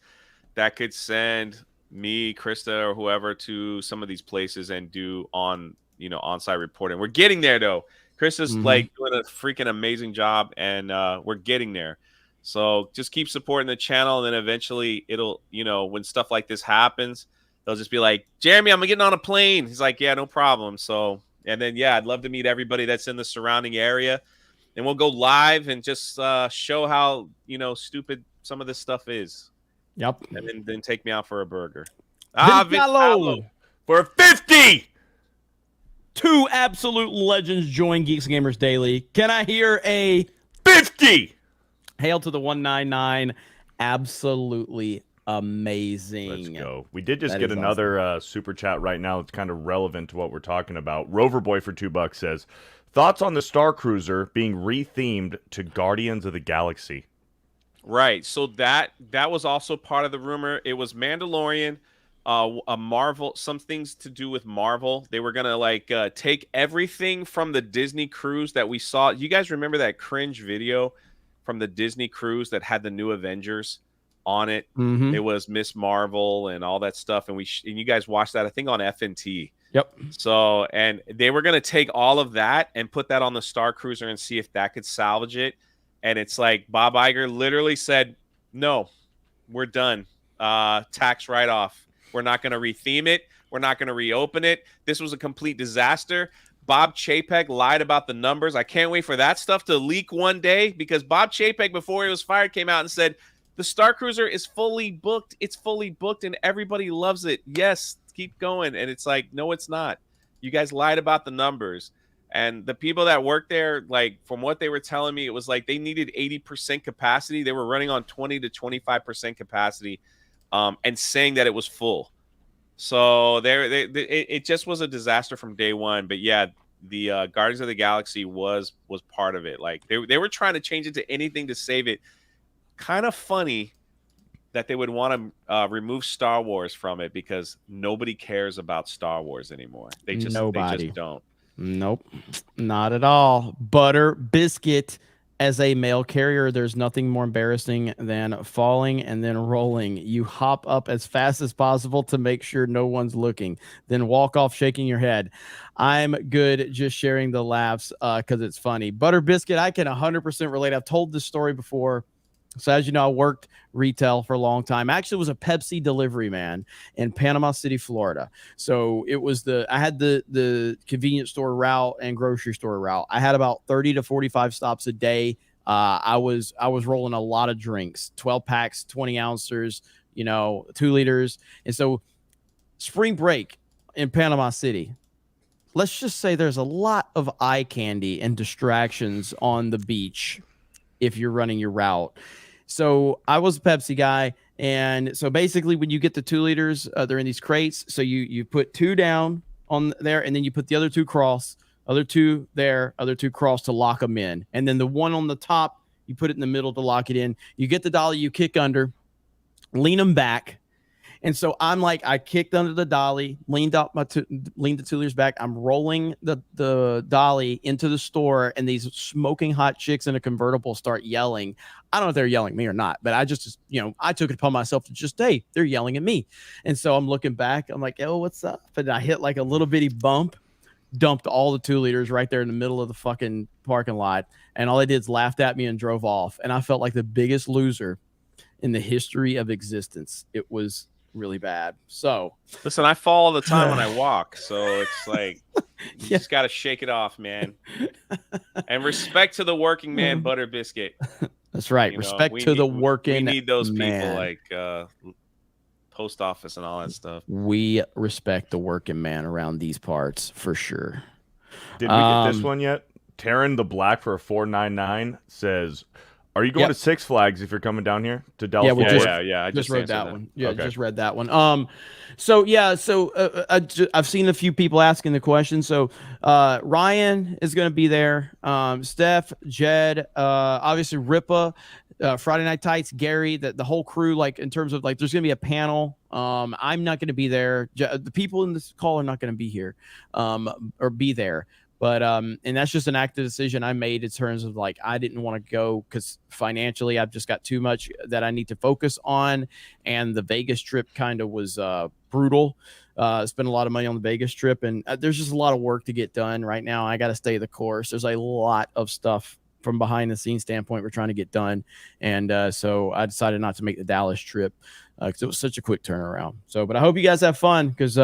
that could send me, Krista, or whoever to some of these places and do on-site reporting. We're getting there though. Krista's like doing a freaking amazing job, and we're getting there. So just keep supporting the channel, and then eventually it'll, when stuff like this happens, they'll just be like, Jeremy, I'm getting on a plane. He's like, yeah, no problem. So, and then, yeah, I'd love to meet everybody that's in the surrounding area. And we'll go live and just show how, stupid some of this stuff is. Yep. And then take me out for a burger. Vincalo for 50. 2 absolute legends join Geeks Gamers Daily. Can I hear a 50? Hail to the 199. Absolutely amazing. Let's go. We did just That get is another super chat right now. It's kind of relevant to what we're talking about. Roverboy for $2 says, thoughts on the Star Cruiser being rethemed to Guardians of the Galaxy? Right. So that was also part of the rumor. It was Mandalorian, a Marvel, some things to do with Marvel. They were gonna take everything from the Disney cruise that we saw. You guys remember that cringe video from the Disney cruise that had the new Avengers on it? Mm-hmm. It was Miss Marvel and all that stuff, and and you guys watched that, I think, on FNT. Yep. So, and they were gonna take all of that and put that on the Star Cruiser and see if that could salvage it. And it's like Bob Iger literally said, no, we're done. Tax write-off. We're not going to retheme it. We're not going to reopen it. This was a complete disaster. Bob Chapek lied about the numbers. I can't wait for that stuff to leak one day, because Bob Chapek, before he was fired, came out and said, the Star Cruiser is fully booked. It's fully booked and everybody loves it. Yes, keep going. And it's like, no, it's not. You guys lied about the numbers. And the people that work there, like, from what they were telling me, it was like they needed 80% capacity. They were running on 20 to 25% capacity, and saying that it was full. So it just was a disaster from day one. But yeah, the Guardians of the Galaxy was part of it. Like they were trying to change it to anything to save it. Kind of funny that they would want to remove Star Wars from it, because nobody cares about Star Wars anymore. They just don't. Nope, not at all. Butter Biscuit, as a mail carrier, there's nothing more embarrassing than falling and then rolling. You hop up as fast as possible to make sure no one's looking, then walk off shaking your head. I'm good just sharing the laughs because it's funny. Butter Biscuit, I can 100% relate. I've told this story before. So as you know, I worked retail for a long time. I actually was a Pepsi delivery man in Panama City, Florida. So it was I had the convenience store route and grocery store route. I had about 30 to 45 stops a day. I was rolling a lot of drinks, 12 packs, 20 ounces, 2 liters. And so spring break in Panama City, let's just say there's a lot of eye candy and distractions on the beach if you're running your route. So I was a Pepsi guy. And so basically when you get the 2 liters, they're in these crates. So you put 2 down on there, and then you put the other 2 cross, other 2 there, other 2 cross to lock them in. And then the one on the top, you put it in the middle to lock it in. You get the dolly, you kick under, lean them back. And so I'm like, I kicked under the dolly, leaned the 2 liters back. I'm rolling the dolly into the store, and these smoking hot chicks in a convertible start yelling. I don't know if they're yelling at me or not, but I just, I took it upon myself to just, hey, they're yelling at me. And so I'm looking back. I'm like, oh, what's up? And I hit like a little bitty bump, dumped all the 2 liters right there in the middle of the fucking parking lot. And all they did is laughed at me and drove off. And I felt like the biggest loser in the history of existence. It was really bad. So listen, I fall all the time when I walk, so it's like you just got to shake it off, man. And respect to the working man, Butter Biscuit. That's right. Respect to the working man. We need those people, like post office and all that stuff. We respect the working man around these parts for sure. Did we get this one yet? Taryn the Black for a $4.99 says, are you going to Six Flags if you're coming down here to Dallas? Yeah. I just read that one. Yeah, okay. Just read that one. I've seen a few people asking the question. So Ryan is going to be there. Steph, Jed, obviously Ripa, Friday Night Tights, Gary, the whole crew. Like in terms of like, there's going to be a panel. I'm not going to be there. The people in this call are not going to be here, or be there. But and that's just an active decision I made in terms of like I didn't want to go because financially I've just got too much that I need to focus on, and the Vegas trip kind of was brutal. Spent a lot of money on the Vegas trip, and there's just a lot of work to get done right now. I got to stay the course. There's a lot of stuff from behind the scenes standpoint we're trying to get done, and so I decided not to make the Dallas trip because it was such a quick turnaround. So, but I hope you guys have fun because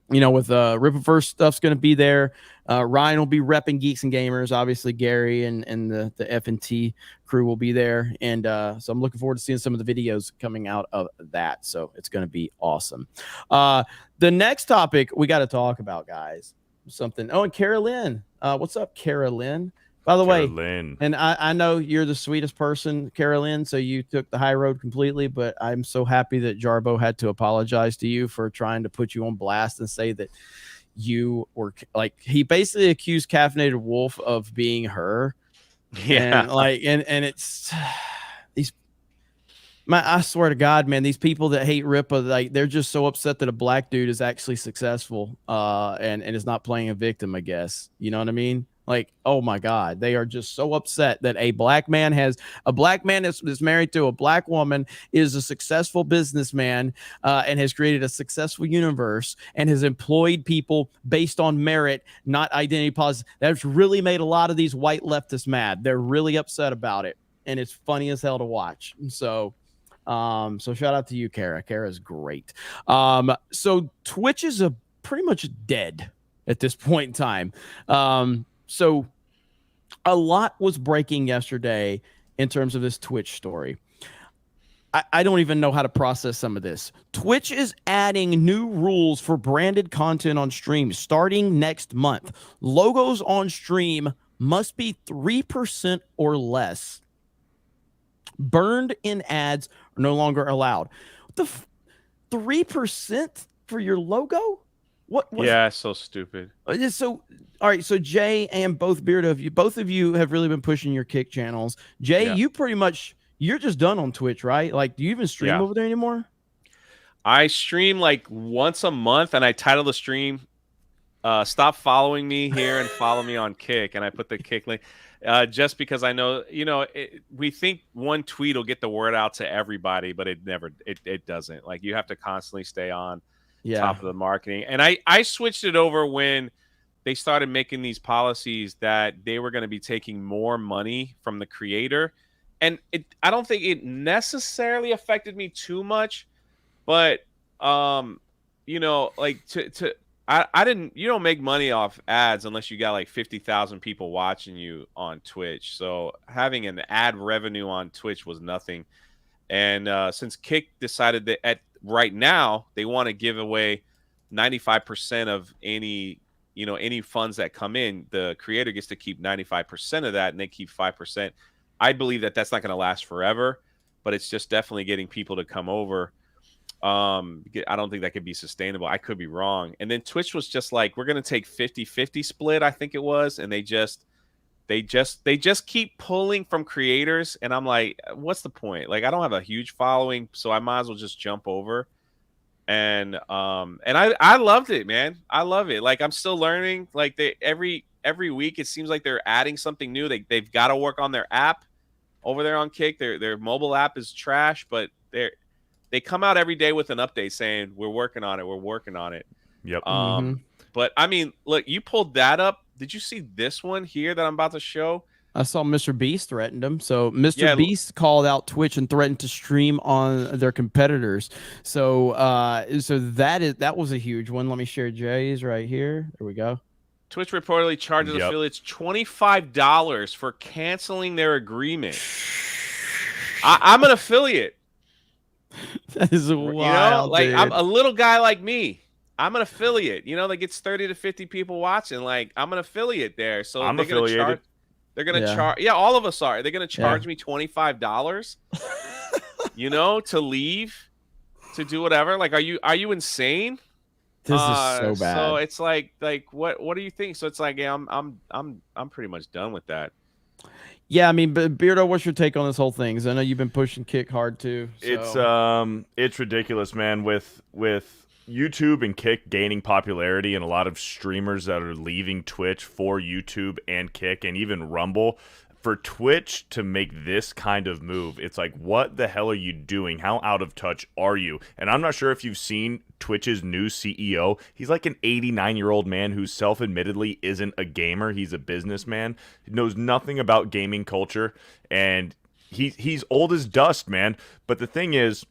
with Ripple First stuff's going to be there. Ryan will be repping Geeks and Gamers. Obviously, Gary and the F&T crew will be there. And so I'm looking forward to seeing some of the videos coming out of that. So it's going to be awesome. The next topic we got to talk about, guys, something. Oh, and Carolyn. What's up, Carolyn? By the way, and I know you're the sweetest person, Carolyn, so you took the high road completely, but I'm so happy that Jarbo had to apologize to you for trying to put you on blast and say that you were like, he basically accused Caffeinated Wolf of being her. Yeah. And it's these, I swear to God, man, these people that hate Ripa, like they're just so upset that a black dude is actually successful and is not playing a victim, I guess. You know what I mean? Like, oh my God, they are just so upset that a black man is married to a black woman, is a successful businessman, and has created a successful universe and has employed people based on merit, not identity politics. That's really made a lot of these white leftists mad. They're really upset about it, and it's funny as hell to watch. So shout out to you, Kara. Kara's great. So Twitch is pretty much dead at this point in time. So a lot was breaking yesterday in terms of this Twitch story. I don't even know how to process some of this. Twitch is adding new rules for branded content on stream starting next month. Logos on stream must be 3% or less. Burned in ads are no longer allowed. What the 3% for your logo? What? Yeah, so stupid. So, all right. So Jay and both of you have really been pushing your Kick channels. Jay, Yeah. you pretty much, you're just done on Twitch, right? Like, do you even stream over there anymore? I stream like once a month, and I title the stream, "Stop following me here and follow me on Kick," and I put the Kick link. Just because I know, we think one tweet will get the word out to everybody, but it never, it doesn't. Like, you have to constantly stay on top of the marketing. And I switched it over when they started making these policies that they were going to be taking more money from the creator. And I don't think it necessarily affected me too much, but, like I didn't, you don't make money off ads unless you got like 50,000 people watching you on Twitch. So having an ad revenue on Twitch was nothing. And since Kick decided that right now they want to give away 95% of any funds that come in, the creator gets to keep 95% of that, and they keep 5%. I believe that that's not going to last forever, but it's just definitely getting people to come over. I don't think that could be sustainable. I could be wrong. And then Twitch was just like, we're going to take 50-50 split, I think it was, and they just keep pulling from creators, and I'm like, what's the point? Like, I don't have a huge following, so I might as well just jump over. And I loved it, man. I love it. Like, I'm still learning. Like, every week it seems like they're adding something new. They've got to work on their app over there on Kick. Their mobile app is trash, but they come out every day with an update saying we're working on it. Yep. But I mean, look, you pulled that up. Did you see this one here that I'm about to show? I saw Mr. Beast threatened him. So Mr. Beast called out Twitch and threatened to stream on their competitors. So that was a huge one. Let me share Jay's right here. There we go. Twitch reportedly charges affiliates $25 for canceling their agreement. I'm an affiliate. That is wild. Like, dude. I'm a little guy like me. I'm an affiliate. That gets 30 to 50 people watching. Like, I'm an affiliate there. So I'm affiliated. They're gonna charge. Yeah, all of us are. They're gonna charge me $25. To leave, to do whatever. Like, are you insane? This is so bad. So it's like what do you think? So it's like, yeah, I'm pretty much done with that. Yeah, I mean, but Beardo, what's your take on this whole thing? Because I know you've been pushing Kick hard too. So. It's ridiculous, man. With YouTube and Kick gaining popularity, and a lot of streamers that are leaving Twitch for YouTube and Kick and even Rumble for Twitch to make this kind of move, it's like, what the hell are you doing? How out of touch are you? And I'm not sure if you've seen Twitch's new CEO. He's like an 89-year-old man who self-admittedly isn't a gamer. He's a businessman. He knows nothing about gaming culture, and he's old as dust, man. But the thing is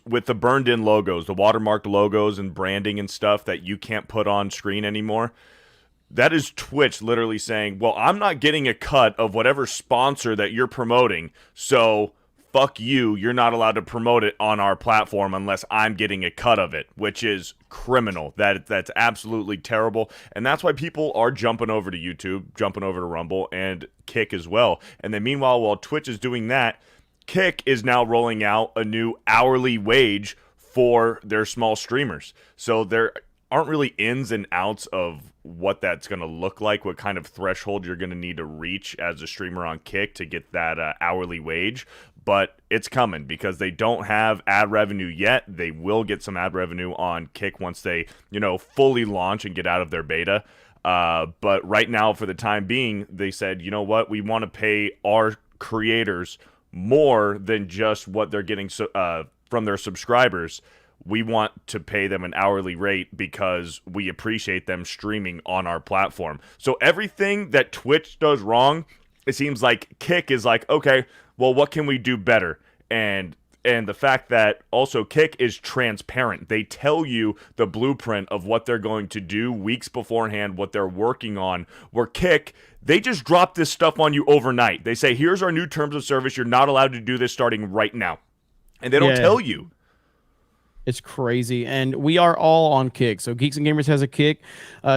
with the burned-in logos, the watermarked logos and branding and stuff that you can't put on screen anymore, that is Twitch literally saying, well, I'm not getting a cut of whatever sponsor that you're promoting, so fuck you, you're not allowed to promote it on our platform unless I'm getting a cut of it, which is criminal. That's absolutely terrible, and that's why people are jumping over to YouTube, jumping over to Rumble, and Kick as well. And then meanwhile, while Twitch is doing that, Kick is now rolling out a new hourly wage for their small streamers. So there aren't really ins and outs of what that's going to look like, what kind of threshold you're going to need to reach as a streamer on Kick to get that hourly wage. But it's coming because they don't have ad revenue yet. They will get some ad revenue on Kick once they, fully launch and get out of their beta. But right now, for the time being, they said, you know what? We want to pay our creators more than just what they're getting from their subscribers. We want to pay them an hourly rate because we appreciate them streaming on our platform. So everything that Twitch does wrong, it seems like Kick is like, okay, well, what can we do better? And the fact that also Kick is transparent. They tell you the blueprint of what they're going to do weeks beforehand, what they're working on. Where Kick, they just drop this stuff on you overnight. They say, here's our new terms of service. You're not allowed to do this starting right now. And they don't tell you. It's crazy, and we are all on Kick. So Geeks and Gamers has a Kick.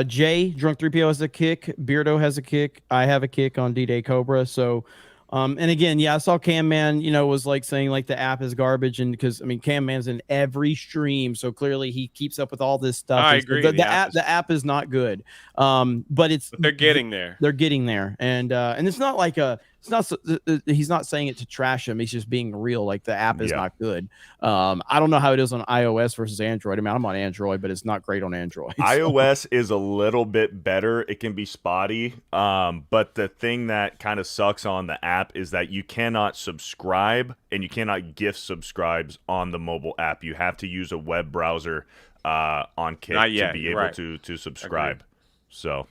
Jay, Drunk 3PO has a Kick. Beardo has a Kick. I have a Kick on D-Day Cobra. So, and again, I saw Cam Man, was like saying like the app is garbage, and because Cam Man's in every stream, so clearly he keeps up with all this stuff. I agree. The app is not good. But they're getting there. They're getting there, and it's not like he's not saying it to trash him. He's just being real. Like the app is not good. I don't know how it is on iOS versus Android. I'm on Android, but it's not great on Android. iOS is a little bit better. It can be spotty. But the thing that kind of sucks on the app is that you cannot subscribe and you cannot gift subscribes on the mobile app. You have to use a web browser on Kick to be able to subscribe. Agreed. So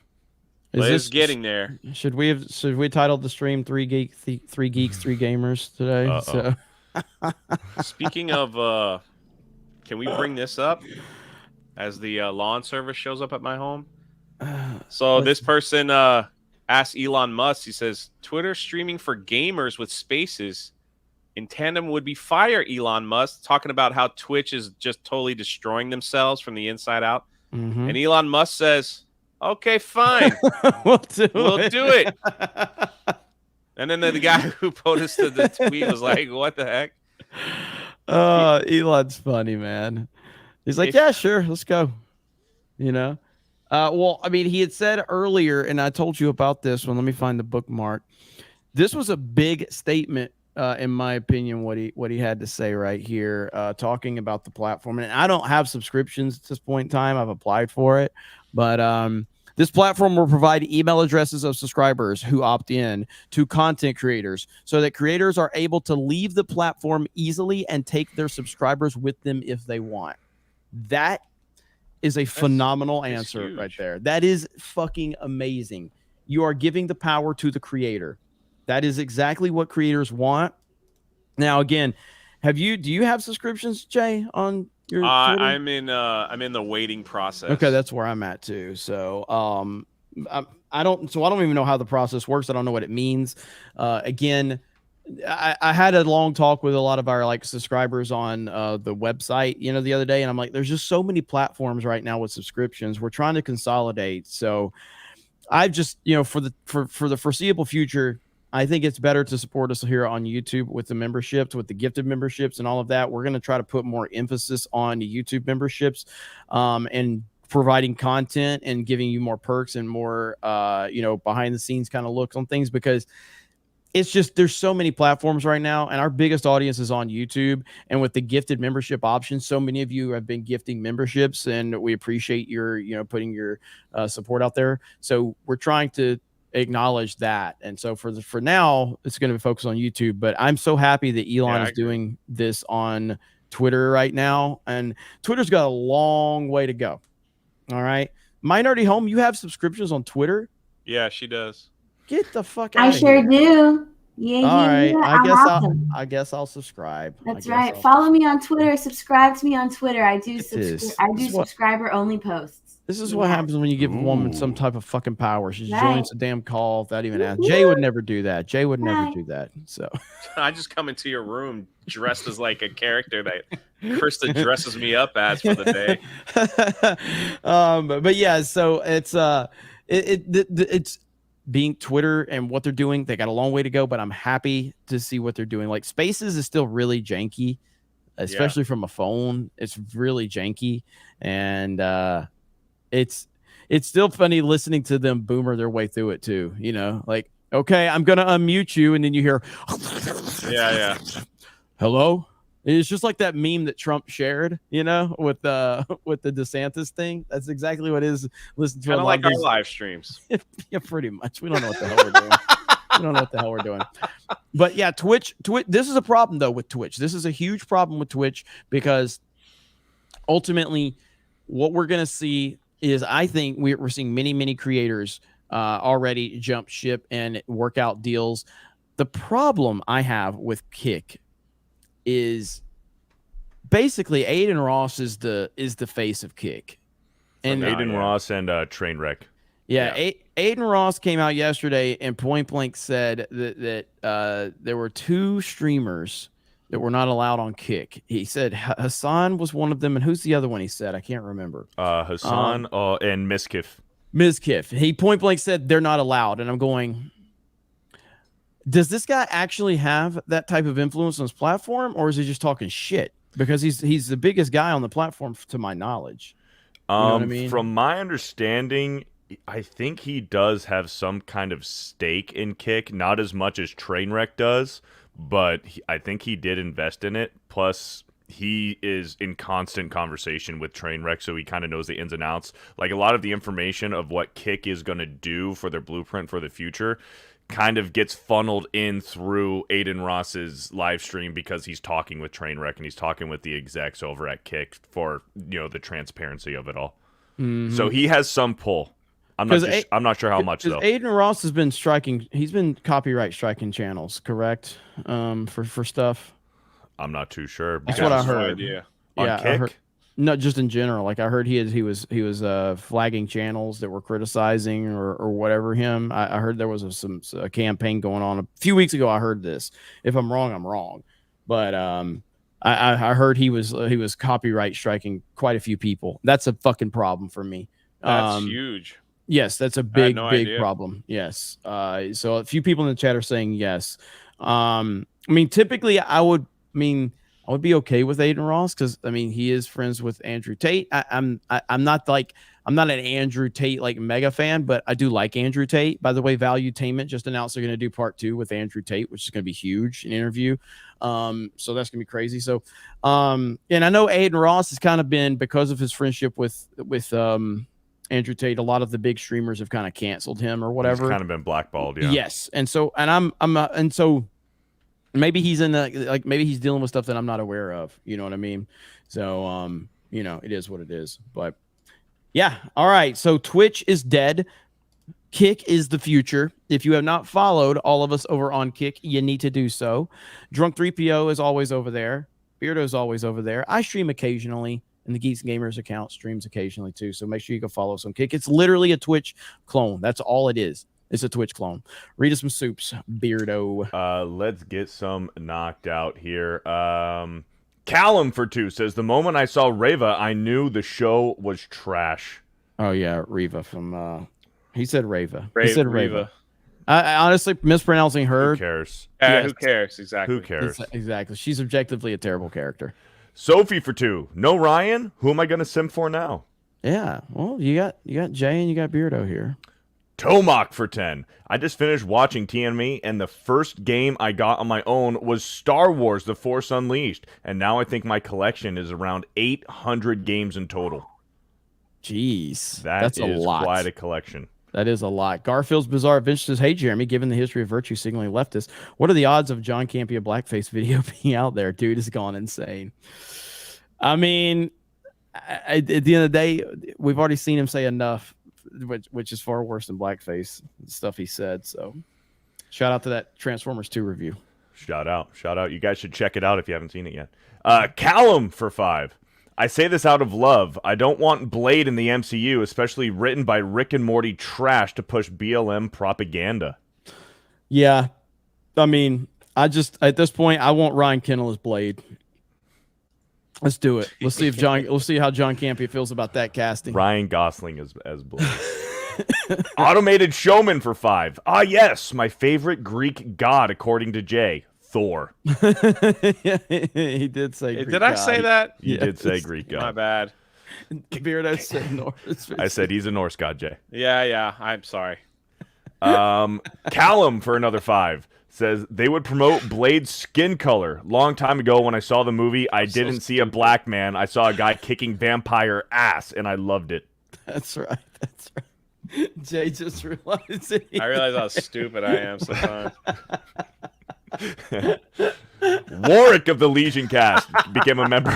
it's getting there. Should we title the stream three geeks, three gamers today? So speaking of can we bring this up as the lawn service shows up at my home? So this person asked Elon Musk, he says, Twitter streaming for gamers with spaces in tandem would be fire, Elon Musk, talking about how Twitch is just totally destroying themselves from the inside out. Mm-hmm. And Elon Musk says, okay, fine. We'll do it. And then the guy who posted the tweet was like, what the heck? Elon's funny, man. He's like, yeah, sure, let's go. Well, he had said earlier, and I told you about this one. Let me find the bookmark. This was a big statement, in my opinion, what he had to say right here, talking about the platform. And I don't have subscriptions at this point in time. I've applied for it, but this platform will provide email addresses of subscribers who opt in to content creators so that creators are able to leave the platform easily and take their subscribers with them if they want. That is a phenomenal answer right there. That is fucking amazing. You are giving the power to the creator. That is exactly what creators want. Now, again, do you have subscriptions, Jay, on your Twitter? I'm in the waiting process. Okay, that's where I'm at too. So I don't even know how the process works. I don't know what it means. Again, I had a long talk with a lot of our subscribers on the website, the other day, and I'm like, there's just so many platforms right now with subscriptions. We're trying to consolidate. So I've just, for the foreseeable future, I think it's better to support us here on YouTube with the memberships, with the gifted memberships and all of that. We're going to try to put more emphasis on the YouTube memberships and providing content and giving you more perks and more, behind the scenes kind of looks on things, because it's just, there's so many platforms right now, and our biggest audience is on YouTube. And with the gifted membership options, so many of you have been gifting memberships, and we appreciate your, putting your support out there. So we're trying to acknowledge that. And so for now, it's going to be focused on YouTube. But I'm so happy that Elon is doing this on Twitter right now, and Twitter's got a long way to go. All right, Minority Home, you have subscriptions on Twitter? Yeah, she does. Get the fuck out I of sure here. do. Yeah, All right, yeah. I guess I'll subscribe. That's right. Follow me on Twitter. Subscribe to me on Twitter. I do subscriber only posts. This is what happens when you give a woman some type of fucking power. She joins the damn call without even asking. Jay would never do that. Jay would never do that. So I just come into your room dressed as like a character that Krista dresses me up as for the day. But yeah, so it's being Twitter and what they're doing. They got a long way to go, but I'm happy to see what they're doing. Like Spaces is still really janky, especially from a phone. It's really janky, and it's still funny listening to them boomer their way through it too. You know, like, okay, I'm gonna unmute you, and then you hear, yeah, hello. It's just like that meme that Trump shared, you know, with the DeSantis thing. That's exactly what it is. Listen to kind of like our live streams. Yeah, pretty much. We don't know what the hell we're doing. We don't know what the hell we're doing. But yeah, Twitch. This is a problem though with Twitch. This is a huge problem with Twitch because ultimately, what we're gonna see is, I think we're seeing many creators already jump ship and work out deals. The problem I have with Kick is basically Aiden Ross is the face of Kick, and Aiden Ross and Trainwreck. Yeah. Aiden Ross came out yesterday and point blank said that there were 2 streamers that were not allowed on Kick. He said Hassan was one of them, and who's the other one? He said, I can't remember. Hassan and Mizkif. He point blank said they're not allowed, and I'm going, does this guy actually have that type of influence on his platform, or is he just talking shit? Because he's the biggest guy on the platform, to my knowledge. You know what I mean? From my understanding, I think he does have some kind of stake in Kick, not as much as Trainwreck does, but I think he did invest in it. Plus, he is in constant conversation with Trainwreck, so he kind of knows the ins and outs. Like, a lot of the information of what Kick is going to do for their blueprint for the future kind of gets funneled in through Aiden Ross's live stream because he's talking with Trainwreck and he's talking with the execs over at Kick for, you know, the transparency of it all. Mm-hmm. So he has some pull. I'm not sure how much though. Aiden Ross has been striking. He's been copyright striking channels, correct? For stuff. I'm not too sure. That's what I heard. On Kick? I heard, no, just in general. Like I heard he was flagging channels that were criticizing or whatever him. I heard there was a campaign going on a few weeks ago. I heard this. If I'm wrong, I'm wrong. But I heard he was copyright striking quite a few people. That's a fucking problem for me. That's huge. Yes, that's a big problem. Yes. So a few people in the chat are saying yes. I mean, typically I would be okay with Aiden Ross because I mean he is friends with Andrew Tate. I'm not an Andrew Tate like mega fan, but I do like Andrew Tate. By the way, Valuetainment just announced they're going to do part 2 with Andrew Tate, which is going to be huge, an interview. So that's gonna be crazy. So, and I know Aiden Ross has kind of been, because of his friendship with Andrew Tate, a lot of the big streamers have kind of canceled him or whatever. He's kind of been blackballed, yeah. Yes, and so maybe he's maybe he's dealing with stuff that I'm not aware of. You know what I mean? So you know, it is what it is. But yeah, all right. So Twitch is dead. Kick is the future. If you have not followed all of us over on Kick, you need to do so. Drunk 3PO is always over there. Beardo is always over there. I stream occasionally. And the Geeks Gamers account streams occasionally too. So make sure you go follow us on Kick. It's literally a Twitch clone. That's all it is. It's a Twitch clone. Read us some soups, Beardo. Let's get some knocked out here. Callum for 2 says, the moment I saw Reva, I knew the show was trash. Oh yeah, Reva from he said Reva. He said Reva. I honestly mispronouncing her. Who cares? Yes. Who cares? Exactly. Who cares? Exactly. She's objectively a terrible character. Sophie for 2. No Ryan? Who am I going to sim for now? Yeah. Well, you got Jay and you got Beardo here. Tomac for 10. I just finished watching TNME, and the first game I got on my own was Star Wars The Force Unleashed, and now I think my collection is around 800 games in total. Jeez. That's a lot. Quite a collection. That is a lot. Garfield's Bizarre Adventure says, "Hey Jeremy, given the history of virtue signaling leftists, what are the odds of John Campea blackface video being out there? Dude has gone insane." I mean, at the end of the day, we've already seen him say enough, which is far worse than blackface stuff he said. So, shout out to that Transformers 2 review. Shout out. You guys should check it out if you haven't seen it yet. Callum for 5. I say this out of love. I don't want Blade in the MCU, especially written by Rick and Morty trash to push BLM propaganda. Yeah, I mean, at this point, I want Ryan Kendall as Blade. Let's do it. Let's see how John Campea feels about that casting. Ryan Gosling as Blade. Automated Showman for 5. Ah, yes, my favorite Greek god, according to Jay, Thor. Yeah, he did say Greek Did I say that? You did say Greek god. My bad. Beardo said Norse. I said he's a Norse god, Jay. Yeah, I'm sorry. Callum for another 5 says they would promote Blade's skin color. Long time ago when I saw the movie, I didn't see a black man. I saw a guy kicking vampire ass, and I loved it. That's right. Jay just realized it. I realize how stupid I am sometimes. Warwick of the Legion cast became a member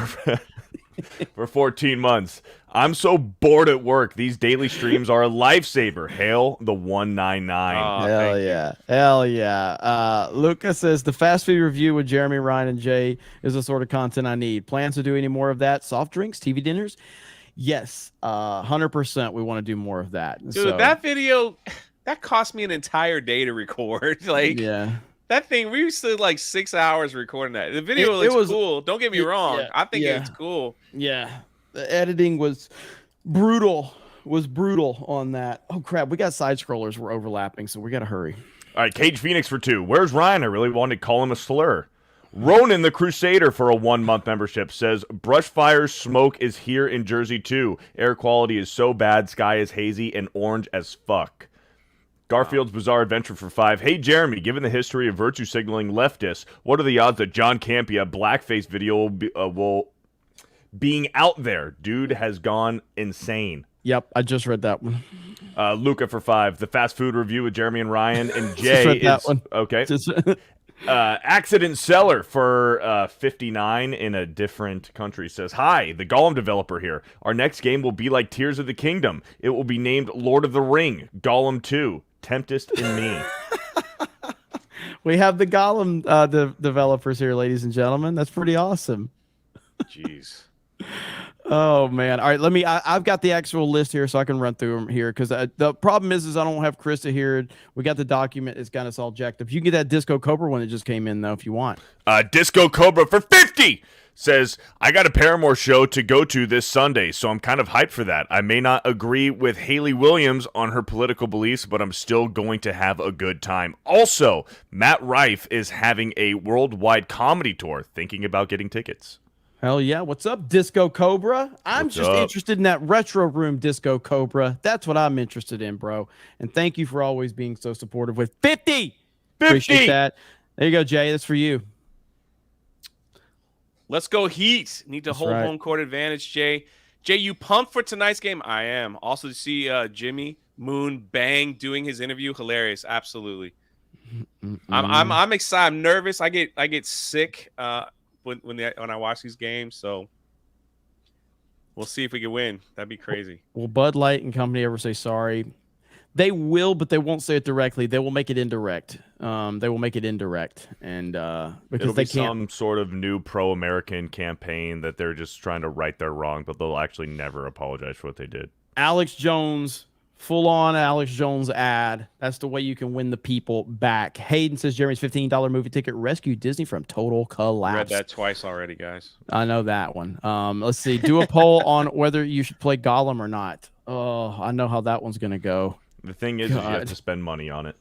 for 14 months. I'm so bored at work. These daily streams are a lifesaver. Hail the 199. Oh, Hell yeah. Luca says the fast food review with Jeremy, Ryan, and Jay is the sort of content I need. Plans to do any more of that? Soft drinks, TV dinners? Yes, 100%. We want to do more of that. Dude, that video that cost me an entire day to record. That thing, we stood like 6 hours recording that. The video looks cool. Don't get me wrong. I think it's cool. Yeah. The editing was brutal. On that. Oh crap, we got side scrollers we're overlapping, so we gotta hurry. All right, Cage Phoenix for 2. Where's Ryan? I really wanted to call him a slur. Ronan the Crusader for a 1-month membership says, Brushfire smoke is here in Jersey too. Air quality is so bad, sky is hazy and orange as fuck. Garfield's Bizarre Adventure for 5. Hey Jeremy, given the history of virtue signaling leftists, what are the odds that John Campea blackface video will being out there? Dude has gone insane. Yep, I just read that one. Luca for 5. The fast food review with Jeremy and Ryan and Jay is one. Okay. Accident Seller for 59 in a different country says, hi, the Gollum developer here. Our next game will be like Tears of the Kingdom. It will be named Lord of the Ring, Gollum 2, Tempest in Me. We have the Gollum developers here, ladies and gentlemen. That's pretty awesome. Jeez. Oh man! All right, I've got the actual list here, so I can run through them here. Because the problem is I don't have Krista here. We got the document; it's got us all jacked up. You can get that Disco Cobra one that just came in though, if you want. Disco Cobra for 50 says, I got a Paramore show to go to this Sunday, so I'm kind of hyped for that. I may not agree with Haley Williams on her political beliefs, but I'm still going to have a good time. Also, Matt Rife is having a worldwide comedy tour. Thinking about getting tickets. Hell yeah. What's up, Disco Cobra? I'm just interested in that retro room, Disco Cobra. That's what I'm interested in, bro. And thank you for always being so supportive with 50. Appreciate that. There you go, Jay. That's for you. Let's go Heat. Need to hold home court advantage, Jay. Jay, you pumped for tonight's game? I am. Also to see Jimmy Moon Bang doing his interview. Hilarious. Absolutely. I'm excited. I'm nervous. I get sick when I watch these games, so we'll see if we can win. That'd be crazy. Will Bud Light and company ever say sorry? They will, but they won't say it directly. They will make it indirect. And because it'll they be some sort of new pro-American campaign that they're just trying to right their wrong, but they'll actually never apologize for what they did. Alex Jones. Full-on Alex Jones ad. That's the way you can win the people back. Hayden says Jeremy's $15 movie ticket rescued Disney from total collapse. Read that twice already, guys. I know that one. Let's see. Do a poll on whether you should play Gollum or not. Oh, I know how that one's going to go. The thing is you have to spend money on it.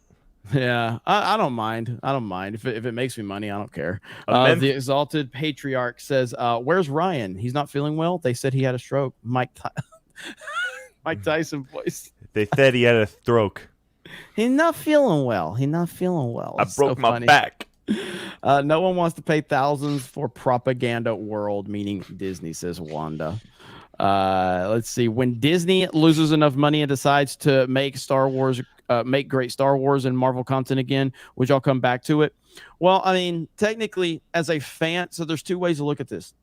Yeah, I don't mind. If it makes me money, I don't care. The Exalted Patriarch says, where's Ryan? He's not feeling well. They said he had a stroke. Mike Tyson voice. They said he had a stroke. He's not feeling well. I broke my back. No one wants to pay thousands for propaganda world, meaning Disney, says Wanda. Let's see. When Disney loses enough money and decides to make Star Wars, make great Star Wars and Marvel content again, would y'all come back to it? Well, I mean, technically, as a fan, so there's two ways to look at this.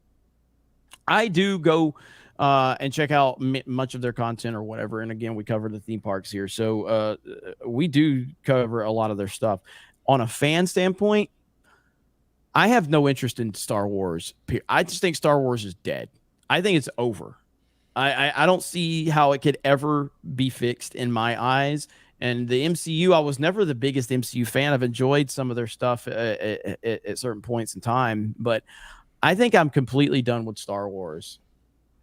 I do go and check out much of their content or whatever. And again, we cover the theme parks here. So we do cover a lot of their stuff. On a fan standpoint, I have no interest in Star Wars. I just think Star Wars is dead. I think it's over. I don't see how it could ever be fixed in my eyes. And the MCU, I was never the biggest MCU fan. I've enjoyed some of their stuff at certain points in time, but I think I'm completely done with Star Wars.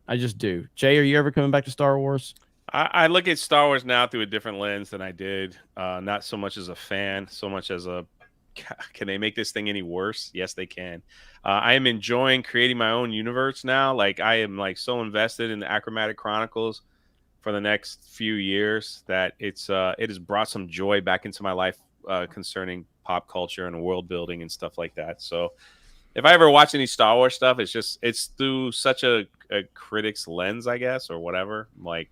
I just do. Jay, are you ever coming back to Star Wars? I look at Star Wars now through a different lens than I did. Not so much as a fan, so much as a, can they make this thing any worse? Yes, they can. I am enjoying creating my own universe now. Like I am like so invested in the Achromatic Chronicles for the next few years that it has brought some joy back into my life concerning pop culture and world building and stuff like that. So if I ever watch any Star Wars stuff, it's through such a critic's lens, I guess, or whatever. Like,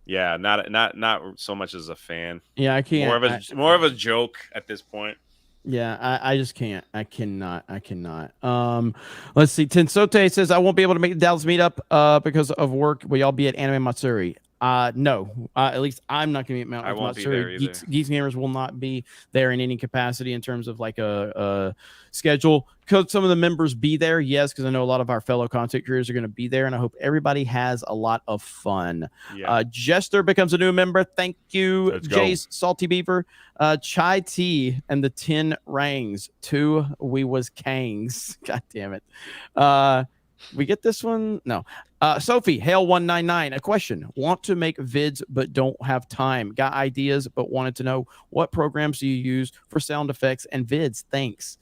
yeah, not so much as a fan. Yeah, I can't. More of a joke at this point. Yeah, I just can't. I cannot. Let's see. Tensote says I won't be able to make the Dallas meetup because of work. Will y'all be at Anime Matsuri? No. At least I'm not going to be at Matsuri. Geeks Gamers will not be there in any capacity in terms of like a schedule. Could some of the members be there? Yes, because I know a lot of our fellow content creators are going to be there, and I hope everybody has a lot of fun. Yeah. Jester becomes a new member. Thank you, Jace, Salty Beaver, Chai Tea, and the 10 Rangs. 2 we was Kangs. God damn it. We get this one? No. Sophie, Hale199, a question. Want to make vids but don't have time. Got ideas but wanted to know what programs do you use for sound effects and vids? Thanks.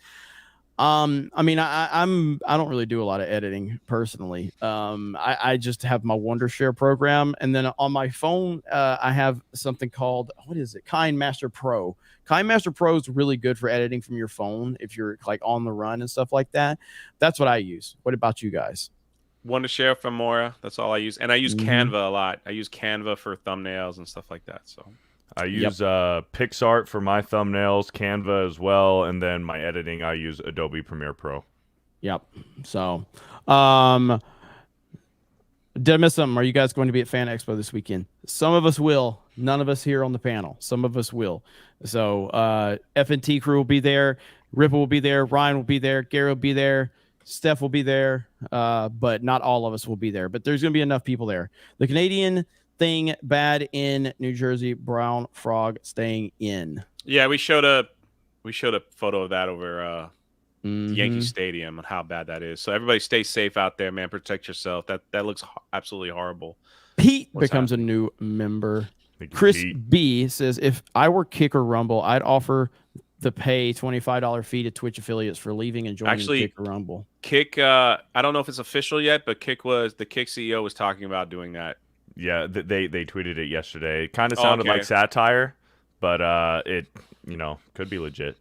I mean, I don't really do a lot of editing personally. I just have my Wondershare program, and then on my phone, I have something called, what is it? KindMaster Pro. KindMaster Pro is really good for editing from your phone if you're like on the run and stuff like that. That's what I use. What about you guys? Wondershare from Mora. That's all I use, and I use Canva a lot. I use Canva for thumbnails and stuff like that. So. I use PixArt for my thumbnails, Canva as well, and then my editing, I use Adobe Premiere Pro. Yep. So, did I miss something? Are you guys going to be at Fan Expo this weekend? Some of us will. None of us here on the panel. Some of us will. So, FNT crew will be there. Ripple will be there. Ryan will be there. Gary will be there. Steph will be there. But not all of us will be there. But there's going to be enough people there. The Canadian thing bad in New Jersey. Brown Frog staying in. Yeah, we showed a photo of that over Yankee Stadium and how bad that is. So everybody stay safe out there, man. Protect yourself. That looks absolutely horrible. Pete becomes a new member. Chris B says, if I were Kick or Rumble, I'd offer the pay $25 fee to Twitch affiliates for leaving and joining Kick or Rumble. Kick, I don't know if it's official yet, but the Kick CEO was talking about doing that. Yeah, they tweeted it yesterday. It kind of sounded like satire, but it could be legit.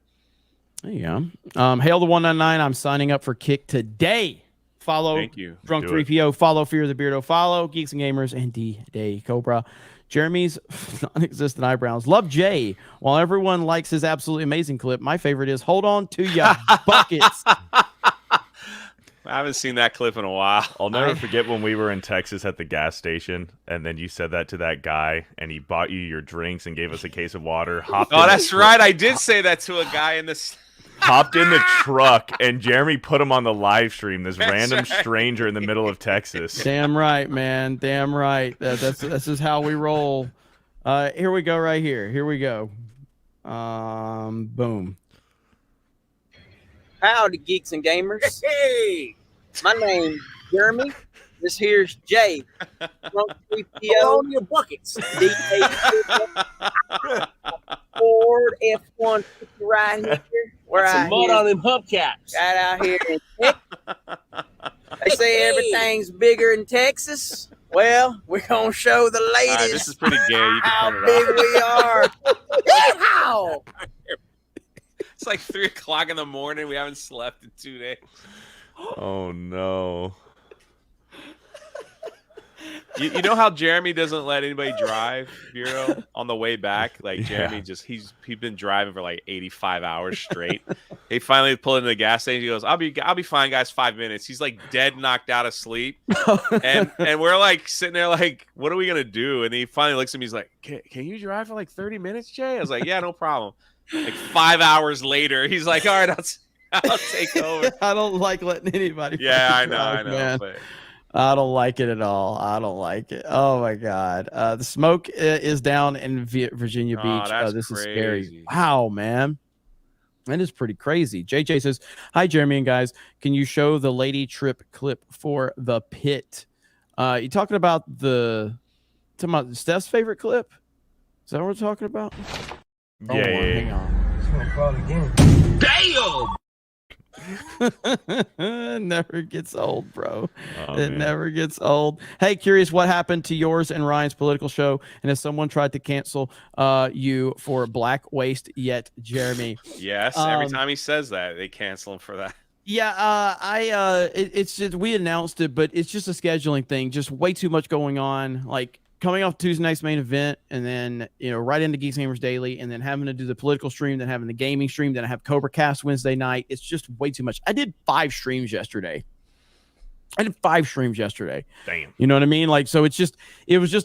There you go. Hail the 199. I'm signing up for Kick today. Follow Drunk 3PO. Follow Fear the Beardo. Follow Geeks and Gamers and D-Day Cobra. Jeremy's non-existent eyebrows. Love Jay. While everyone likes his absolutely amazing clip, my favorite is hold on to ya buckets. I haven't seen that clip in a while. I'll never forget when we were in Texas at the gas station, and then you said that to that guy, and he bought you your drinks and gave us a case of water. That's right. I did say that to a guy in this. Hopped in the truck, and Jeremy put him on the live stream. This random stranger in the middle of Texas. Damn right, man. Damn right. That's just how we roll. Here we go. Right here. Here we go. Boom. Howdy, Geeks and Gamers. Hey, my name's Jeremy. This here's Jay. Drunk 3PO. On your buckets. Ford F-150 right here. We're some mud on them hubcaps. Right out here in Texas. They say everything's bigger in Texas. Well, we're going to show the ladies this is pretty gay. You can how turn it big off. we are. How? It's like 3 o'clock in the morning. We haven't slept in 2 days. Oh, no. You know how Jeremy doesn't let anybody drive, Bureau, on the way back? Like Jeremy he's been driving for like 85 hours straight. He finally pulled into the gas station. He goes, I'll be fine, guys, 5 minutes. He's like dead knocked out of sleep. and we're like sitting there like, what are we gonna do? And he finally looks at me, he's like, Can you drive for like 30 minutes, Jay? I was like, yeah, no problem. Like 5 hours later, he's like, all right, I'll take over. I don't like letting anybody. Yeah, I drive, know. Man. But... I don't like it at all. I don't like it. Oh my God. The smoke is down in Virginia Beach. This is scary. Wow, man. That is pretty crazy. JJ says, hi, Jeremy and guys. Can you show the lady trip clip for the pit? You talking about Steph's favorite clip? Is that what we're talking about? Yeah. Hang on. Damn! Never gets old, bro. It never gets old. Hey, curious what happened to yours and Ryan's political show, and if someone tried to cancel you for black waste yet, Jeremy? Yes, every time he says that, they cancel him for that. Yeah, it's just, we announced it, but it's just a scheduling thing. Just way too much going on. Like coming off Tuesday night's main event, and then right into Geeks Gamers Daily, and then having to do the political stream, then having the gaming stream, then I have Cobra Cast Wednesday night. It's just way too much. I did 5 streams yesterday. Damn. You know what I mean? Like, so it was just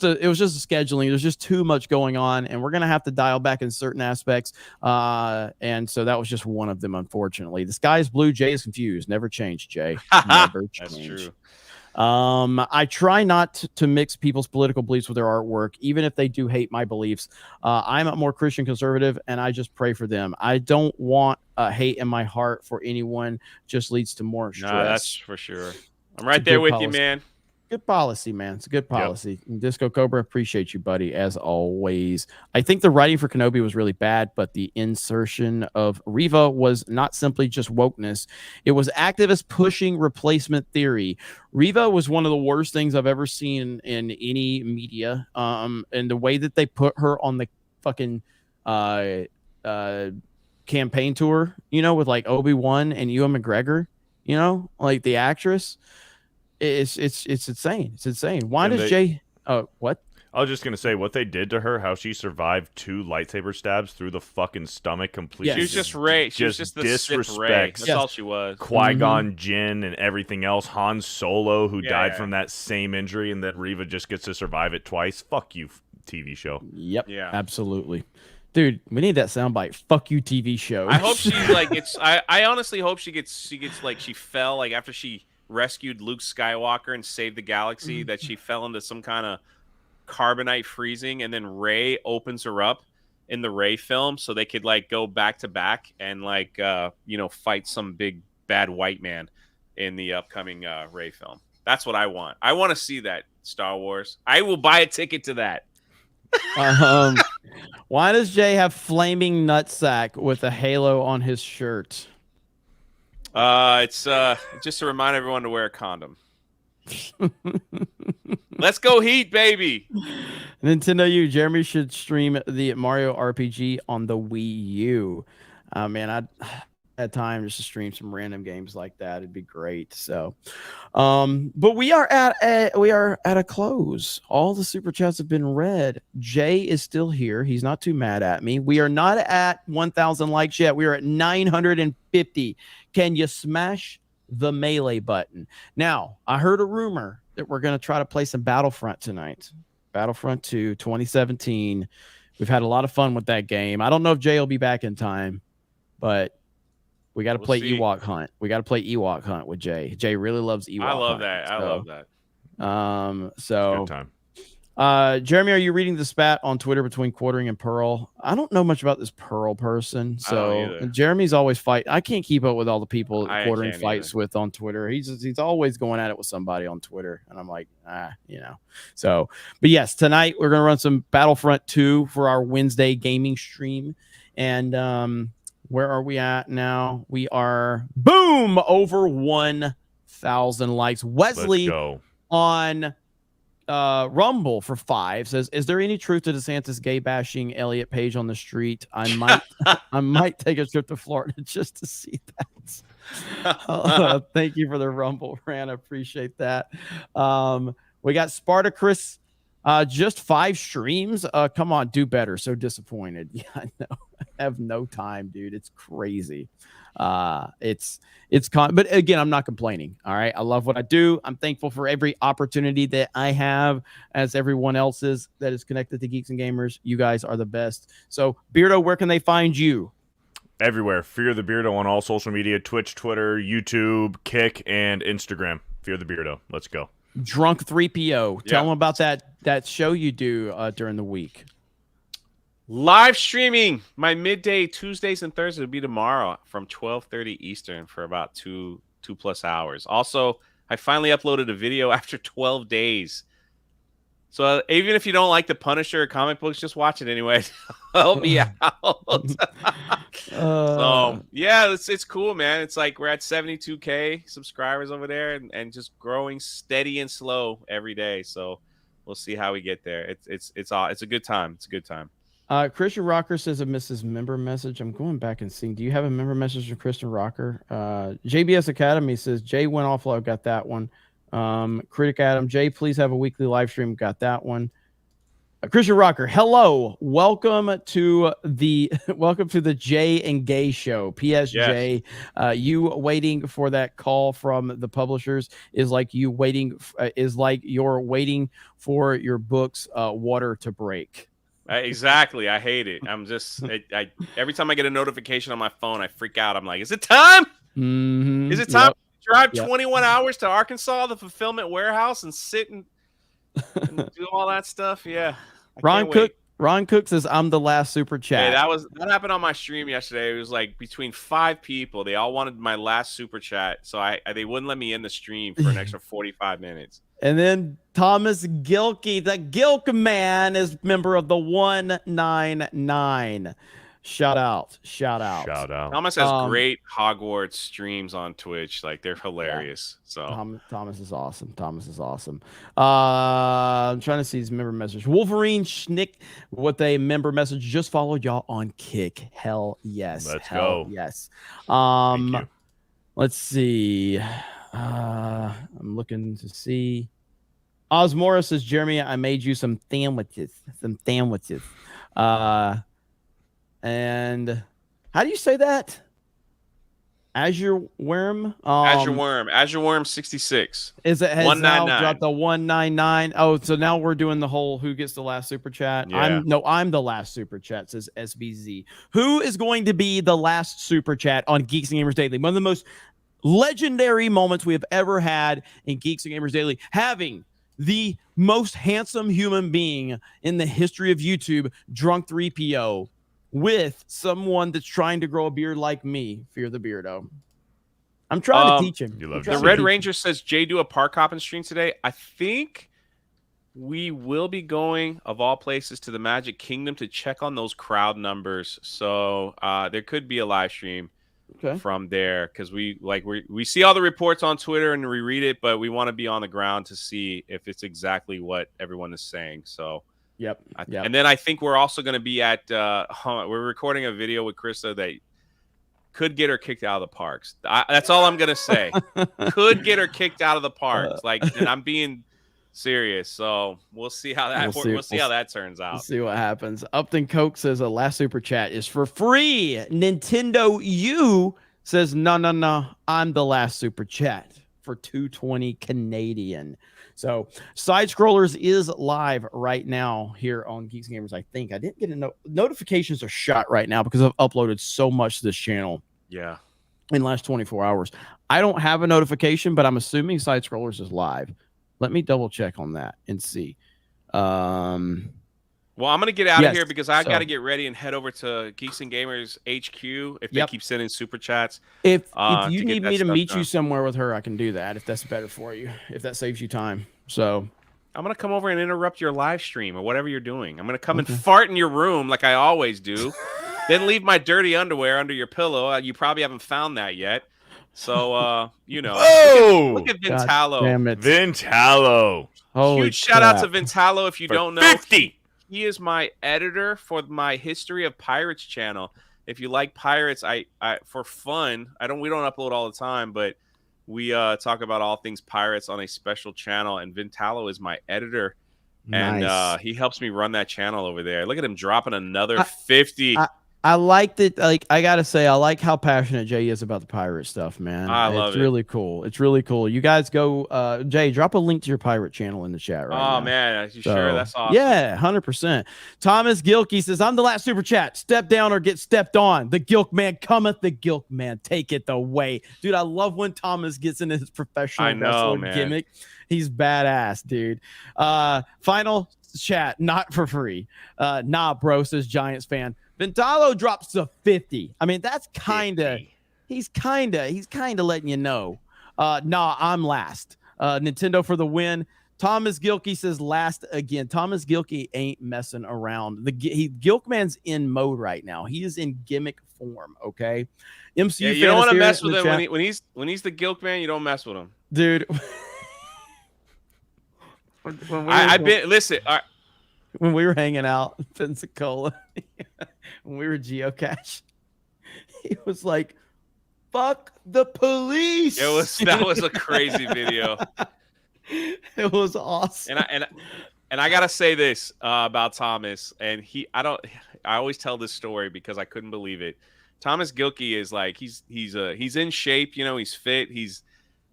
a scheduling. There's just too much going on, and we're gonna have to dial back in certain aspects. And so that was just one of them, unfortunately. The sky is blue. Jay is confused. Never changed, Jay. Never changed. That's true. I try not to mix people's political beliefs with their artwork, even if they do hate my beliefs. I'm a more Christian conservative, and I just pray for them. I don't want hate in my heart for anyone. Just leads to more stress. No, that's for sure. I'm right there with you, man. Good policy, man. It's a good policy. Yep. Disco Cobra, appreciate you, buddy, as always. I think the writing for Kenobi was really bad, but the insertion of Reva was not simply just wokeness. It was activists pushing replacement theory. Reva was one of the worst things I've ever seen in any media. And the way that they put her on the fucking campaign tour, with like Obi-Wan and Ewan McGregor, like the actress. It's insane. It's insane. Why does Jay? What? I was just gonna say what they did to her. How she survived 2 lightsaber stabs through the fucking stomach completely. Yes. She was just Rey. She was just the disrespect. That's all she was. Qui-Gon Jinn and everything else. Han Solo, who died from that same injury, and then Reva just gets to survive it twice. Fuck you, TV show. Yep. Yeah. Absolutely. Dude, we need that soundbite. Fuck you, TV show. I hope she I honestly hope she gets like she fell like after she rescued Luke Skywalker and saved the galaxy, that she fell into some kind of carbonite freezing, and then Rey opens her up in the Rey film so they could like go back to back and like fight some big bad white man in the upcoming Rey film. That's what I want. I want to see that, Star Wars. I will buy a ticket to that. Why does Jay have flaming nutsack with a halo on his shirt? It's just to remind everyone to wear a condom. Let's go Heat, baby. Nintendo U. Jeremy should stream the Mario RPG on the Wii U. Man, I had time just to stream some random games like that. It'd be great. So, but we are at a close. All the super chats have been read. Jay is still here. He's not too mad at me. We are not at 1,000 likes yet. We are at 950. Can you smash the melee button? Now, I heard a rumor that we're going to try to play some Battlefront tonight. Battlefront 2 2017. We've had a lot of fun with that game. I don't know if Jay will be back in time, but we got to play Ewok Hunt. We got to play Ewok Hunt with Jay. Jay really loves Ewok I love Hunt, that. So, I love that. So good time. Jeremy, are you reading the spat on Twitter between Quartering and Pearl? I don't know much about this Pearl person. So Jeremy's always fighting. I can't keep up with all the people Quartering fights with on Twitter. He's always going at it with somebody on Twitter. And I'm like, So, but yes, tonight we're going to run some Battlefront 2 for our Wednesday gaming stream. And where are we at now? We are, boom, over 1,000 likes. Wesley on Rumble for 5 says, is there any truth to DeSantis gay bashing Elliot Page on the street? I might take a trip to Florida just to see that. Thank you for the Rumble rant. I appreciate that. We got Spartacus, just 5 streams. Come on, do better. So disappointed. Yeah, I know. I have no time, dude. It's crazy. But again, I'm not complaining. All right. I love what I do. I'm thankful for every opportunity that I have, as everyone else is that is connected to Geeks and Gamers. You guys are the best. So, Beardo, where can they find you? Everywhere. Fear the Beardo on all social media: Twitch, Twitter, YouTube, Kick, and Instagram. Fear the Beardo. Let's go. Drunk 3PO. Tell Yeah. them about that show you do during the week. Live streaming my midday Tuesdays and Thursdays will be tomorrow from 12:30 Eastern for about two plus hours. Also, I finally uploaded a video after 12 days. So even if you don't like the Punisher or comic books, just watch it anyway. Help me out. So yeah, it's cool, man. It's like we're at 72K subscribers over there, and just growing steady and slow every day. So we'll see how we get there. It's a good time. It's a good time. Christian Rocker says I missed his member message. I'm going back and seeing. Do you have a member message from Christian Rocker? JBS Academy says Jay went offload. Got that one. Critic Adam, Jay, please have a weekly live stream. Got that one. Christian Rocker, hello, welcome to the Jay and Gay show. P.S. Yes. Jay, you waiting for that call from the publishers is like you're waiting for your book's water to break. Exactly. I hate it. I'm just every time I get a notification on my phone, I freak out. I'm like, is it time? Mm-hmm. Is it time? Yep. Drive 21 hours to Arkansas, the fulfillment warehouse, and sit and do all that stuff. Yeah. Ron Cook says I'm the last super chat. Hey, that happened on my stream yesterday. It was like between 5 people. They all wanted my last super chat, so they wouldn't let me in the stream for an extra 45 minutes. And then Thomas Gilkey, the Gilk man, is member of the 199. Shout out. Thomas has great Hogwarts streams on Twitch. Like, they're hilarious. Yeah. So Thomas is awesome. I'm trying to see his member message. Wolverine Schnick with a member message. Just followed y'all on Kick. Hell yes. Let's go. Yes. Thank you. Let's see. I'm looking to see. Osmora says, Jeremy, I made you some sandwiches. And how do you say that? Azure Worm? Azure Worm 66. Is it has 199. now dropped the 199? Oh, so now we're doing the whole who gets the last super chat. Yeah. I'm the last super chat, says SBZ. Who is going to be the last super chat on Geeks and Gamers Daily? One of the most legendary moments we have ever had in Geeks and Gamers Daily, having the most handsome human being in the history of YouTube, Drunk 3PO, with someone that's trying to grow a beard like me, Fear the Beardo. I'm trying to teach him. The Red Ranger says, Jay, do a park hopping stream today. I think we will be going, of all places, to the Magic Kingdom to check on those crowd numbers. So there could be a live stream from there, because we see all the reports on Twitter and we read it, but we want to be on the ground to see if it's exactly what everyone is saying. So Yep. And then I think we're also going to be at we're recording a video with Krista that could get her kicked out of the parks. That's all I'm going to say. Could get her kicked out of the parks. And I'm being serious. So we'll see how that how that turns out. We'll see what happens. Upton Coke says a last super chat is for free. Nintendo U says no. I'm the last super chat for 220 Canadian. So Side Scrollers is live right now here on Geeks and Gamers. I think I didn't get notifications are shot right now because I've uploaded so much to this channel. Yeah. In the last 24 hours. I don't have a notification, but I'm assuming Side Scrollers is live. Let me double check on that and see. Well, I'm going to get out of here because I got to get ready and head over to Geeks and Gamers HQ if they keep sending super chats. If you need me to meet you somewhere with her, I can do that if that's better for you, if that saves you time. So I'm going to come over and interrupt your live stream or whatever you're doing. I'm going to come and fart in your room like I always do, then leave my dirty underwear under your pillow. You probably haven't found that yet. So, look at Vintalo. Damn it. Vintalo. Huge shout out to Vintalo if you don't know. 50. He is my editor for my History of Pirates channel. If you like pirates, I for fun, we don't upload all the time, but We talk about all things pirates on a special channel, and Vintalo is my editor. Nice. And he helps me run that channel over there. Look at him dropping another 50. I like that. Like, I gotta say, I like how passionate Jay is about the pirate stuff, man. I love it. It's it. really cool. It's really cool. You guys go, Jay, drop a link to your pirate channel in the chat right now. Oh man, are you sure? That's awesome. Yeah, 100%. Thomas Gilkey says, "I'm the last super chat. Step down or get stepped on. The Gilk man cometh. The Gilk man take it away." Dude, I love when Thomas gets in his professional wrestler gimmick. He's badass, dude. Final chat, not for free. Nah, bro, says Giants fan. Ventalo drops to 50. I mean, that's he's kind of letting you know. Nah, I'm last. Nintendo for the win. Thomas Gilkey says last again. Thomas Gilkey ain't messing around. Gilkman's in mode right now. He is in gimmick form, okay? MCU you don't want to mess with him when he's the Gilk man. You don't mess with him, dude. Listen. All right. When we were hanging out in Pensacola, when we were geocache, he was like, "Fuck the police." That was a crazy video. It was awesome. And I gotta say this about Thomas, and I always tell this story because I couldn't believe it. Thomas Gilkey is like he's in shape, you know, he's fit, he's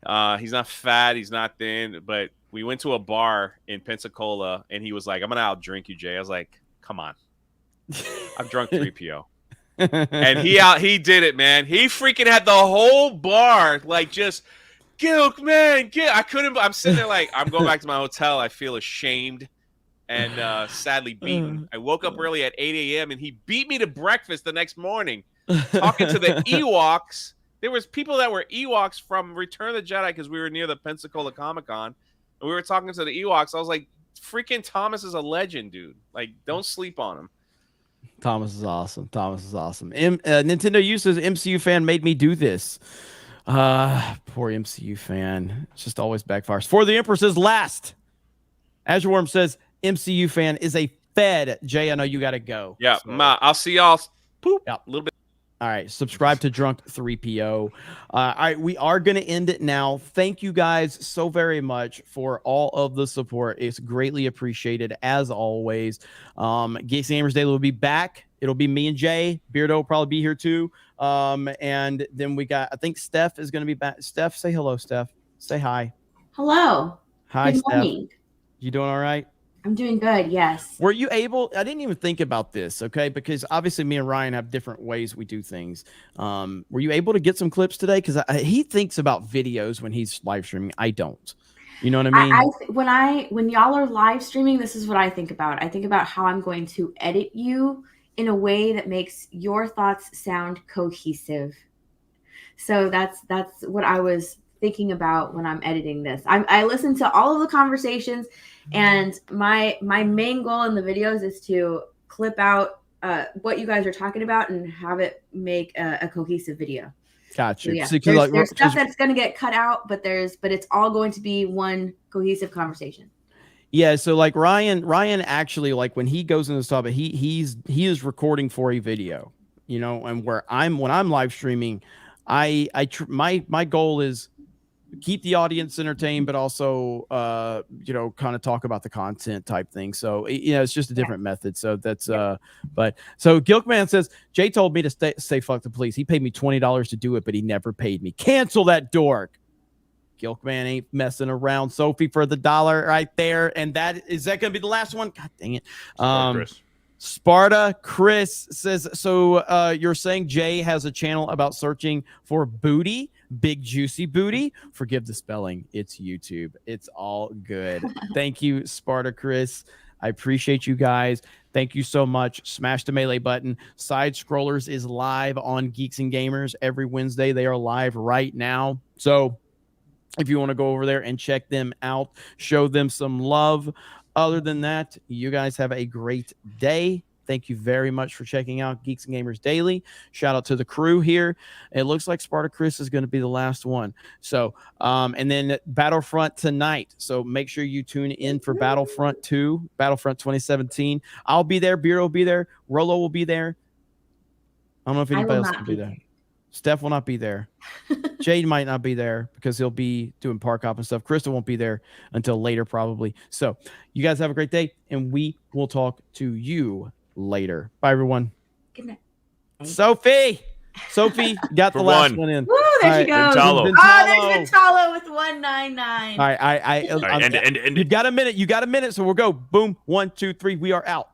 not fat, he's not thin, but we went to a bar in Pensacola, and he was like, "I'm gonna outdrink you, Jay." I was like, "Come on, I've drunk 3PO," and he did it, man. He freaking had the whole bar like just Gilk, man. I couldn't. I'm sitting there like I'm going back to my hotel. I feel ashamed and sadly beaten. I woke up early at 8 a.m. and he beat me to breakfast the next morning, talking to the Ewoks. There was people that were Ewoks from Return of the Jedi because we were near the Pensacola Comic-Con. And we were talking to the Ewoks. I was like, freaking Thomas is a legend, dude. Like, don't sleep on him. Thomas is awesome. Nintendo U says, MCU fan made me do this. Poor MCU fan. It's just always backfires. For the Empress is last. Azure Worm says, MCU fan is a fed. Jay, I know you got to go. Yeah, so. I'll see y'all a little bit. All right, subscribe to Drunk 3PO. All right, we are going to end it now. Thank you guys so very much for all of the support. It's greatly appreciated, as always. Geeks Gamers Daily will be back. It'll be me and Jay. Beardo will probably be here too. And then we got, I think Steph is going to be back. Steph, say hello, Steph. Say hi. Hello. Hi, Good Steph. morning. You doing all right? I'm doing good, yes. Were you able, I didn't even think about this, okay? Because obviously me and Ryan have different ways we do things. Were you able to get some clips today? Because he thinks about videos when he's live streaming. I don't. You know what I mean? When y'all are live streaming, this is what I think about. I think about how I'm going to edit you in a way that makes your thoughts sound cohesive. So that's what I was thinking about when I'm editing this. I listen to all of the conversations, and my main goal in the videos is to clip out what you guys are talking about and have it make a cohesive video. Gotcha. So, yeah. There's stuff that's going to get cut out, but it's all going to be one cohesive conversation. Yeah, so like Ryan actually, like when he goes into this topic, he is recording for a video, you know, and when I'm live streaming, my goal is keep the audience entertained, but also you know, kind of talk about the content type thing. So you know, it's just a different method. So that's but so Gilkman says, Jay told me to say fuck the police. He paid me $20 to do it, but he never paid me. Cancel that dork. Gilkman ain't messing around. Sophie for the $1 right there. And that gonna be the last one? God dang it. Sparta Chris says, so you're saying Jay has a channel about searching for booty, big juicy booty? Forgive the spelling. It's YouTube. It's all good. Thank you, Sparta Chris. I appreciate you guys. Thank you so much. Smash the melee button. Side Scrollers is live on Geeks and Gamers every Wednesday. They are live right now. So if you want to go over there and check them out, show them some love. Other than that, you guys have a great day. Thank you very much for checking out Geeks and Gamers Daily. Shout out to the crew here. It looks like Sparta Chris is going to be the last one. So, and then Battlefront tonight. So make sure you tune in for Battlefront 2, Battlefront 2017. I'll be there. Beard will be there. Rolo will be there. I don't know if anybody else will be there. Steph will not be there. Jade might not be there because he'll be doing park hop and stuff. Krista won't be there until later, probably. So you guys have a great day, and we will talk to you later. Bye, everyone. Good night. Sophie got the last one in. Woo, there she goes. Ventalo. Oh, there's Ventalo with 199. All right, All right, and you got a minute. So we'll go. Boom. 1, 2, 3. We are out.